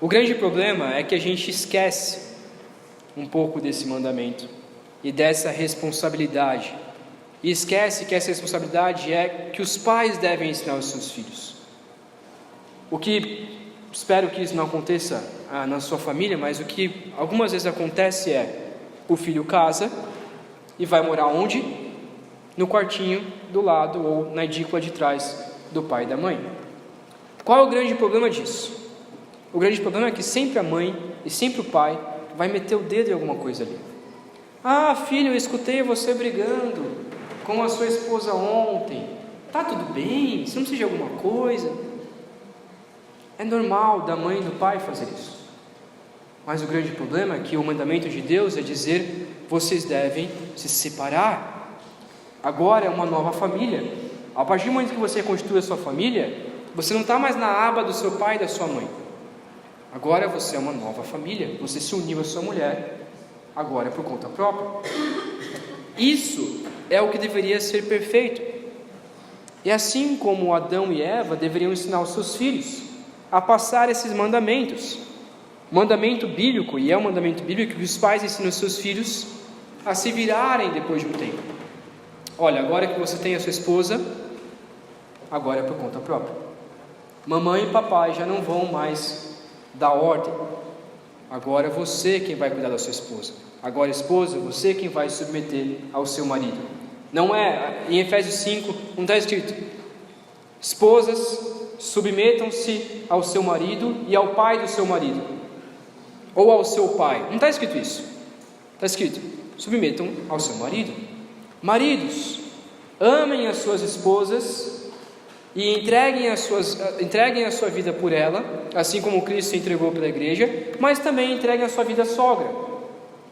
O grande problema é que a gente esquece um pouco desse mandamento e dessa responsabilidade. E esquece que essa responsabilidade é que os pais devem ensinar aos seus filhos. O que, espero que isso não aconteça na sua família, mas o que algumas vezes acontece é: o filho casa e vai morar onde? No quartinho do lado ou na edícula de trás do pai e da mãe. Qual é o grande problema disso? O grande problema é que sempre a mãe e sempre o pai vai meter o dedo em alguma coisa ali. Ah, filho, eu escutei você brigando com a sua esposa ontem. Tá tudo bem? Você não precisa de alguma coisa? É normal da mãe e do pai fazer isso. Mas o grande problema é que o mandamento de Deus é dizer: vocês devem se separar. Agora é uma nova família. A partir do momento que você constitui a sua família, você não está mais na aba do seu pai e da sua mãe. Agora você é uma nova família. Você se uniu à sua mulher, agora é por conta própria. Isso é o que deveria ser perfeito. E assim como Adão e Eva deveriam ensinar os seus filhos a passar esses mandamentos. Mandamento bíblico, e é um mandamento bíblico, que os pais ensinam os seus filhos a se virarem depois de um tempo. Olha, agora que você tem a sua esposa, agora é por conta própria. Mamãe e papai já não vão mais dar ordem. Agora você quem vai cuidar da sua esposa. Agora, esposa, você quem vai se submeter ao seu marido. Não é, em Efésios 5, não está escrito: esposas, submetam-se ao seu marido e ao pai do seu marido, ou ao seu pai. Não está escrito isso. Está escrito: submetam ao seu marido. Maridos, amem as suas esposas e entreguem a sua vida por ela, assim como Cristo se entregou pela igreja, mas também entreguem a sua vida à sogra,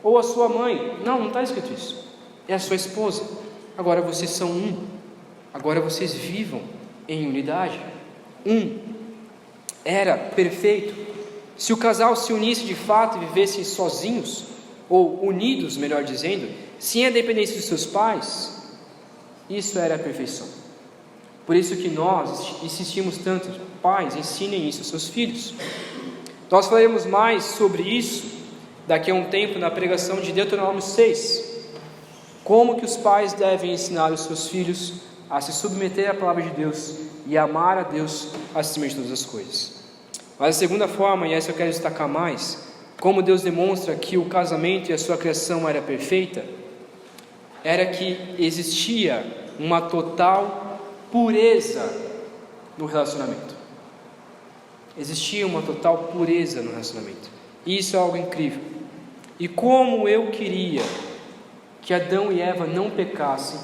ou à sua mãe. Não está escrito isso. É a sua esposa. Agora vocês são um. Agora vocês vivam em unidade. Era perfeito. Se o casal se unisse de fato e vivessem sozinhos, ou unidos, melhor dizendo, sem a dependência dos seus pais, isso era a perfeição. Por isso que nós insistimos tanto: pais, ensinem isso aos seus filhos. Nós falaremos mais sobre isso daqui a um tempo na pregação de Deuteronômio 6. Como que os pais devem ensinar os seus filhos a se submeter à palavra de Deus e amar a Deus acima de todas as coisas. Mas a segunda forma, e essa eu quero destacar mais, como Deus demonstra que o casamento e a sua criação era perfeita, era que existia uma total pureza no relacionamento. Existia uma total pureza no relacionamento. E isso é algo incrível. E como eu queria que Adão e Eva não pecassem,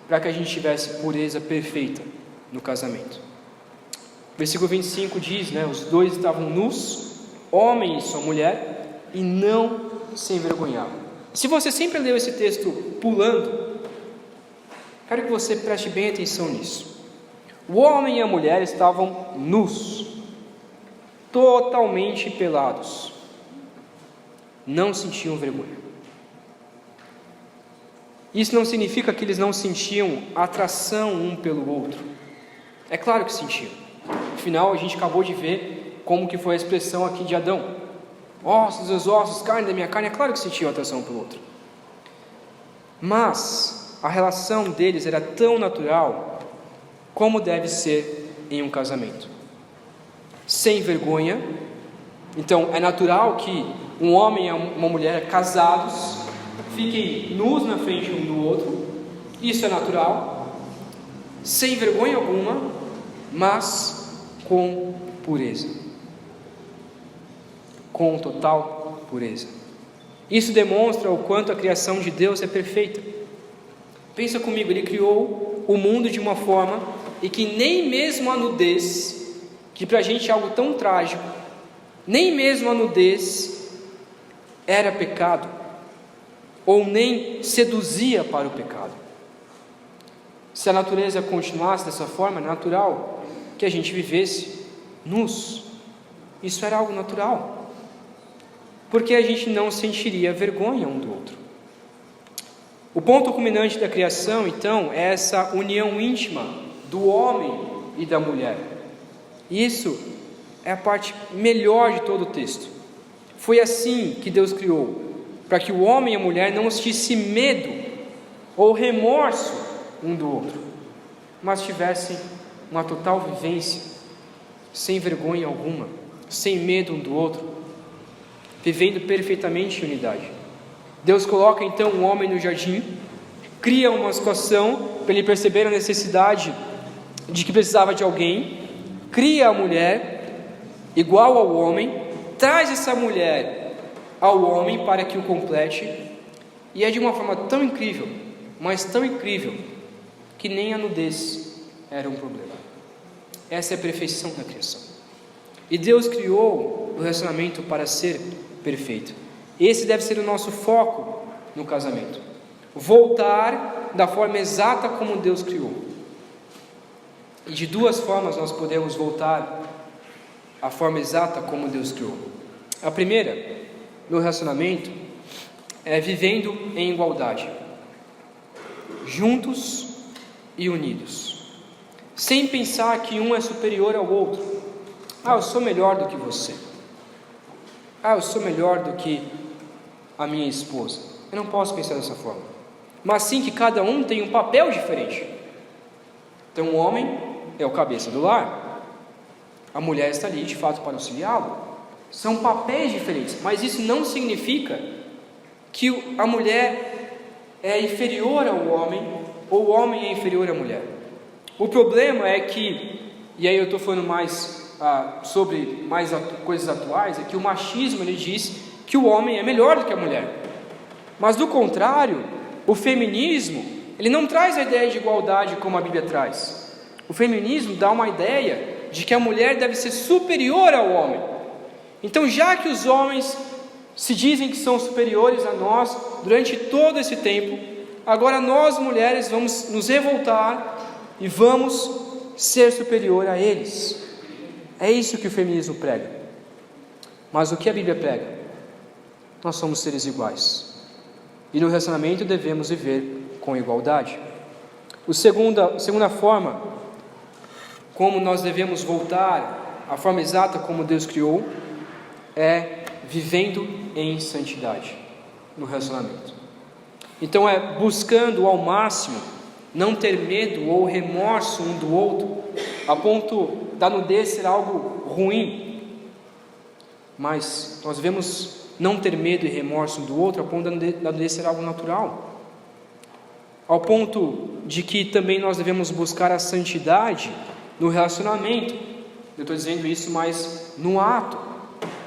para que a gente tivesse pureza perfeita no casamento. Versículo 25 diz, os dois estavam nus, homem e sua mulher, e não se envergonhavam. Se você sempre leu esse texto pulando, quero que você preste bem atenção nisso. O homem e a mulher estavam nus, totalmente pelados, não sentiam vergonha. Isso não significa que eles não sentiam atração um pelo outro. É claro que sentiam. Afinal, a gente acabou de ver como que foi a expressão aqui de Adão. Ossos dos ossos, carne da minha carne. É claro que sentiam atração um pelo outro. Mas a relação deles era tão natural como deve ser em um casamento. Sem vergonha. Então, é natural que um homem e uma mulher casados fiquem nus na frente um do outro. Isso é natural. Sem vergonha alguma, mas com pureza. Com total pureza. Isso demonstra o quanto a criação de Deus é perfeita. Pensa comigo, Ele criou o mundo de uma forma e que nem mesmo a nudez, que para a gente é algo tão trágico, nem mesmo a nudez era pecado, ou nem seduzia para o pecado. Se a natureza continuasse dessa forma, é natural que a gente vivesse nus. Isso era algo natural, porque a gente não sentiria vergonha um do outro. O ponto culminante da criação, então, é essa união íntima do homem e da mulher. Isso é a parte melhor de todo o texto. Foi assim que Deus criou, para que o homem e a mulher não sentissem medo ou remorso um do outro, mas tivessem uma total vivência, sem vergonha alguma, sem medo um do outro, vivendo perfeitamente em unidade. Deus coloca então o homem no jardim, cria uma situação para ele perceber a necessidade de que precisava de alguém, cria a mulher igual ao homem, traz essa mulher ao homem para que o complete, e é de uma forma tão incrível, mas tão incrível, que nem a nudez era um problema. Essa é a perfeição da criação. E Deus criou o relacionamento para ser perfeito. Esse deve ser o nosso foco no casamento. Voltar da forma exata como Deus criou. E de duas formas nós podemos voltar à forma exata como Deus criou. A primeira, no relacionamento, é vivendo em igualdade, juntos e unidos, sem pensar que um é superior ao outro. Eu sou melhor do que você. Eu sou melhor do que a minha esposa. Eu não posso pensar dessa forma. Mas sim que cada um tem um papel diferente. Então o homem é o cabeça do lar. A mulher está ali de fato para auxiliá-lo. São papéis diferentes, mas isso não significa que a mulher é inferior ao homem ou o homem é inferior à mulher. O problema é que, e aí eu estou falando mais sobre coisas atuais, é que o machismo ele diz que o homem é melhor do que a mulher. Mas do contrário, o feminismo ele não traz a ideia de igualdade como a Bíblia traz. O feminismo dá uma ideia de que a mulher deve ser superior ao homem. Então, já que os homens se dizem que são superiores a nós durante todo esse tempo, agora nós mulheres vamos nos revoltar e vamos ser superior a eles. É isso que o feminismo prega. Mas o que a Bíblia prega? Nós somos seres iguais. E no relacionamento devemos viver com igualdade. A segunda forma, como nós devemos voltar à forma exata como Deus criou, é vivendo em santidade no relacionamento. Então é buscando ao máximo não ter medo ou remorso um do outro, a ponto da nudez ser algo ruim, mas nós devemos não ter medo e remorso um do outro, a ponto da nudez ser algo natural, ao ponto de que também nós devemos buscar a santidade no relacionamento. Eu estou dizendo isso mais no ato,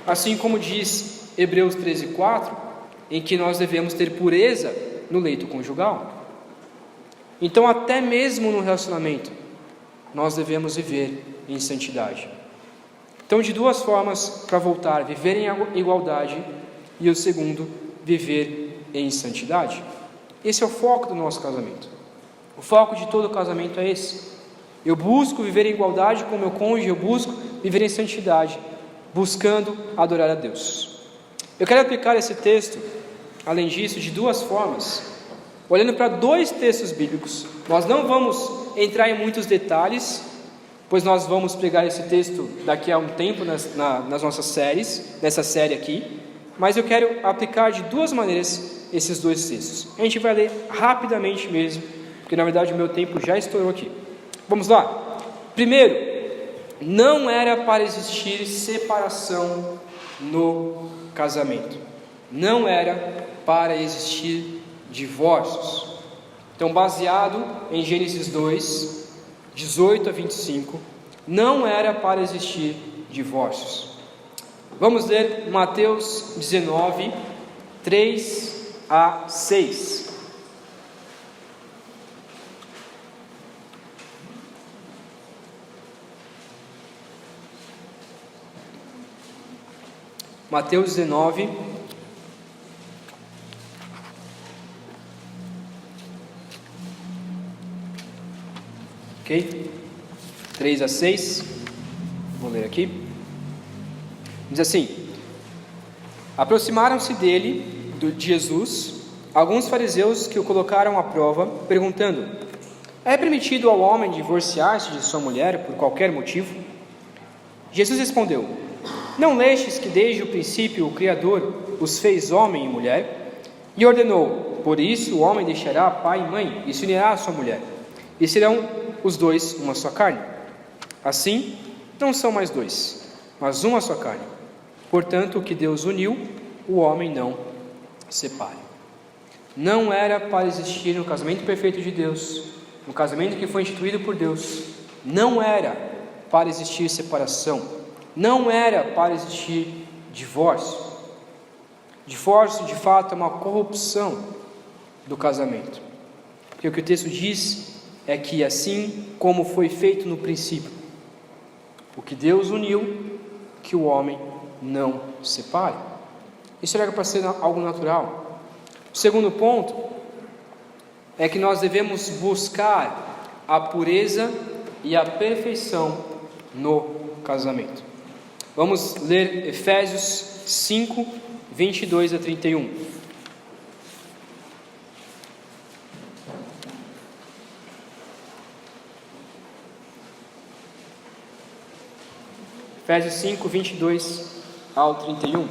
assim como diz Hebreus 13:4, em que nós devemos ter pureza no leito conjugal. Então até mesmo no relacionamento nós devemos viver em santidade. Então de duas formas para voltar: viver em igualdade e o segundo, viver em santidade. Esse é o foco do nosso casamento. O foco de todo casamento é esse. Eu busco viver em igualdade com o meu cônjuge, eu busco viver em santidade, buscando adorar a Deus. Eu quero aplicar esse texto, além disso, de duas formas, olhando para dois textos bíblicos. Nós não vamos entrar em muitos detalhes, pois nós vamos pregar esse texto daqui a um tempo nas nossas séries, nessa série aqui, mas eu quero aplicar de duas maneiras esses dois textos. A gente vai ler rapidamente mesmo, porque na verdade o meu tempo já estourou aqui. Vamos lá? Primeiro, não era para existir separação no casamento. Não era para existir divórcios. Então, baseado em Gênesis 2, 18 a 25, não era para existir divórcios. Vamos ler Mateus 19, 3 a 6. Mateus 19, ok? 3 a 6, vou ler aqui. Diz assim: aproximaram-se dele, de Jesus, alguns fariseus que o colocaram à prova, perguntando: é permitido ao homem divorciar-se de sua mulher por qualquer motivo? Jesus respondeu: não lestes que desde o princípio o Criador os fez homem e mulher? E ordenou: por isso o homem deixará pai e mãe e se unirá à sua mulher, e serão os dois uma só carne. Assim, não são mais dois, mas uma só carne. Portanto, o que Deus uniu, o homem não separe. Não era para existir no casamento perfeito de Deus, no casamento que foi instituído por Deus, não era para existir separação, não era para existir divórcio. Divórcio, de fato, é uma corrupção do casamento. Porque o que o texto diz é que assim como foi feito no princípio, o que Deus uniu, que o homem não separe. Isso era para ser algo natural. O segundo ponto é que nós devemos buscar a pureza e a perfeição no casamento. Vamos ler Efésios 5, 22 a 31. Efésios 5, 22 ao 31.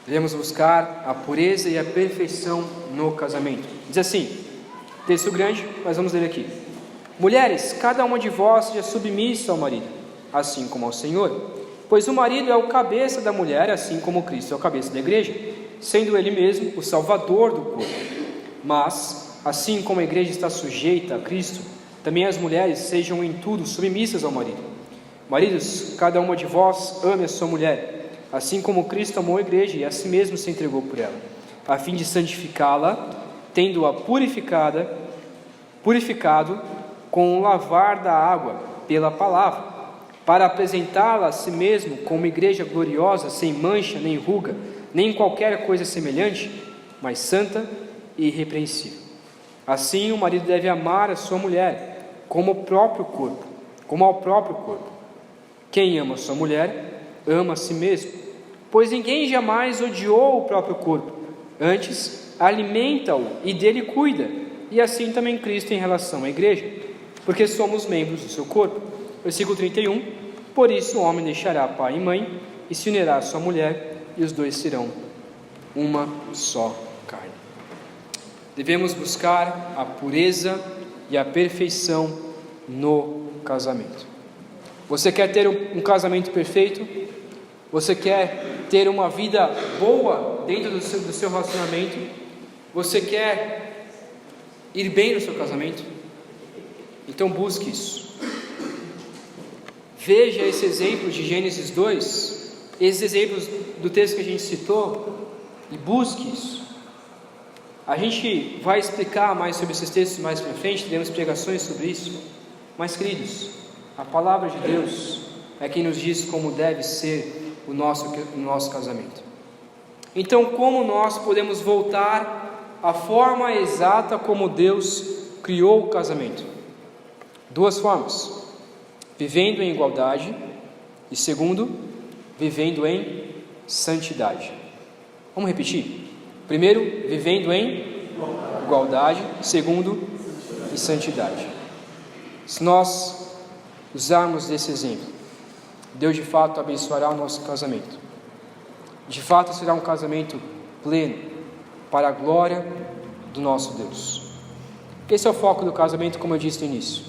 Devemos buscar a pureza e a perfeição no casamento. Diz assim, texto grande, mas vamos ler aqui. Mulheres, cada uma de vós seja submissa ao marido, assim como ao Senhor. Pois o marido é o cabeça da mulher, assim como Cristo é o cabeça da igreja, sendo ele mesmo o salvador do corpo. Mas, assim como a igreja está sujeita a Cristo, também as mulheres sejam em tudo submissas ao marido. Maridos, cada uma de vós ame a sua mulher, assim como Cristo amou a igreja e a si mesmo se entregou por ela, a fim de santificá-la, tendo-a purificado com o lavar da água pela palavra, para apresentá-la a si mesmo como igreja gloriosa, sem mancha, nem ruga, nem qualquer coisa semelhante, mas santa e irrepreensível. Assim o marido deve amar a sua mulher como ao próprio corpo. Quem ama a sua mulher, ama a si mesmo, pois ninguém jamais odiou o próprio corpo, antes alimenta-o e dele cuida, e assim também Cristo em relação à igreja, porque somos membros do seu corpo. Versículo 31, por isso o homem deixará pai e mãe, e se unirá à sua mulher, e os dois serão uma só carne. Devemos buscar a pureza e a perfeição no casamento. Você quer ter um casamento perfeito? Você quer ter uma vida boa dentro do seu relacionamento? Você quer ir bem no seu casamento? Então busque isso. Veja esse exemplo de Gênesis 2, esses exemplos do texto que a gente citou, e busque isso. A gente vai explicar mais sobre esses textos mais para frente, teremos pregações sobre isso. Mas, queridos, a palavra de Deus é quem nos diz como deve ser o nosso casamento. Então, como nós podemos voltar à forma exata como Deus criou o casamento? Duas formas: vivendo em igualdade e, segundo, vivendo em santidade. Vamos repetir? Primeiro, vivendo em igualdade. Segundo, em santidade. Se nós usarmos desse exemplo, Deus de fato abençoará o nosso casamento. De fato será um casamento pleno, para a glória do nosso Deus. Esse é o foco do casamento, como eu disse no início.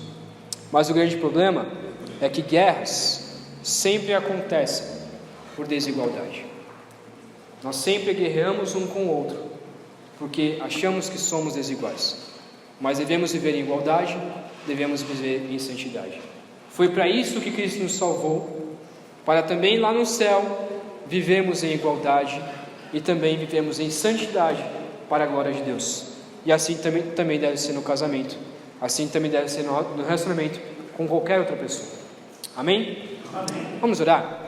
Mas o grande problema é que guerras sempre acontecem por desigualdade. Nós sempre guerreamos um com o outro, porque achamos que somos desiguais. Mas devemos viver em igualdade, devemos viver em santidade. Foi para isso que Cristo nos salvou, para também lá no céu vivemos em igualdade e também vivemos em santidade para a glória de Deus. E assim também deve ser no casamento, assim também deve ser no relacionamento com qualquer outra pessoa. Amém? Amém. Vamos orar?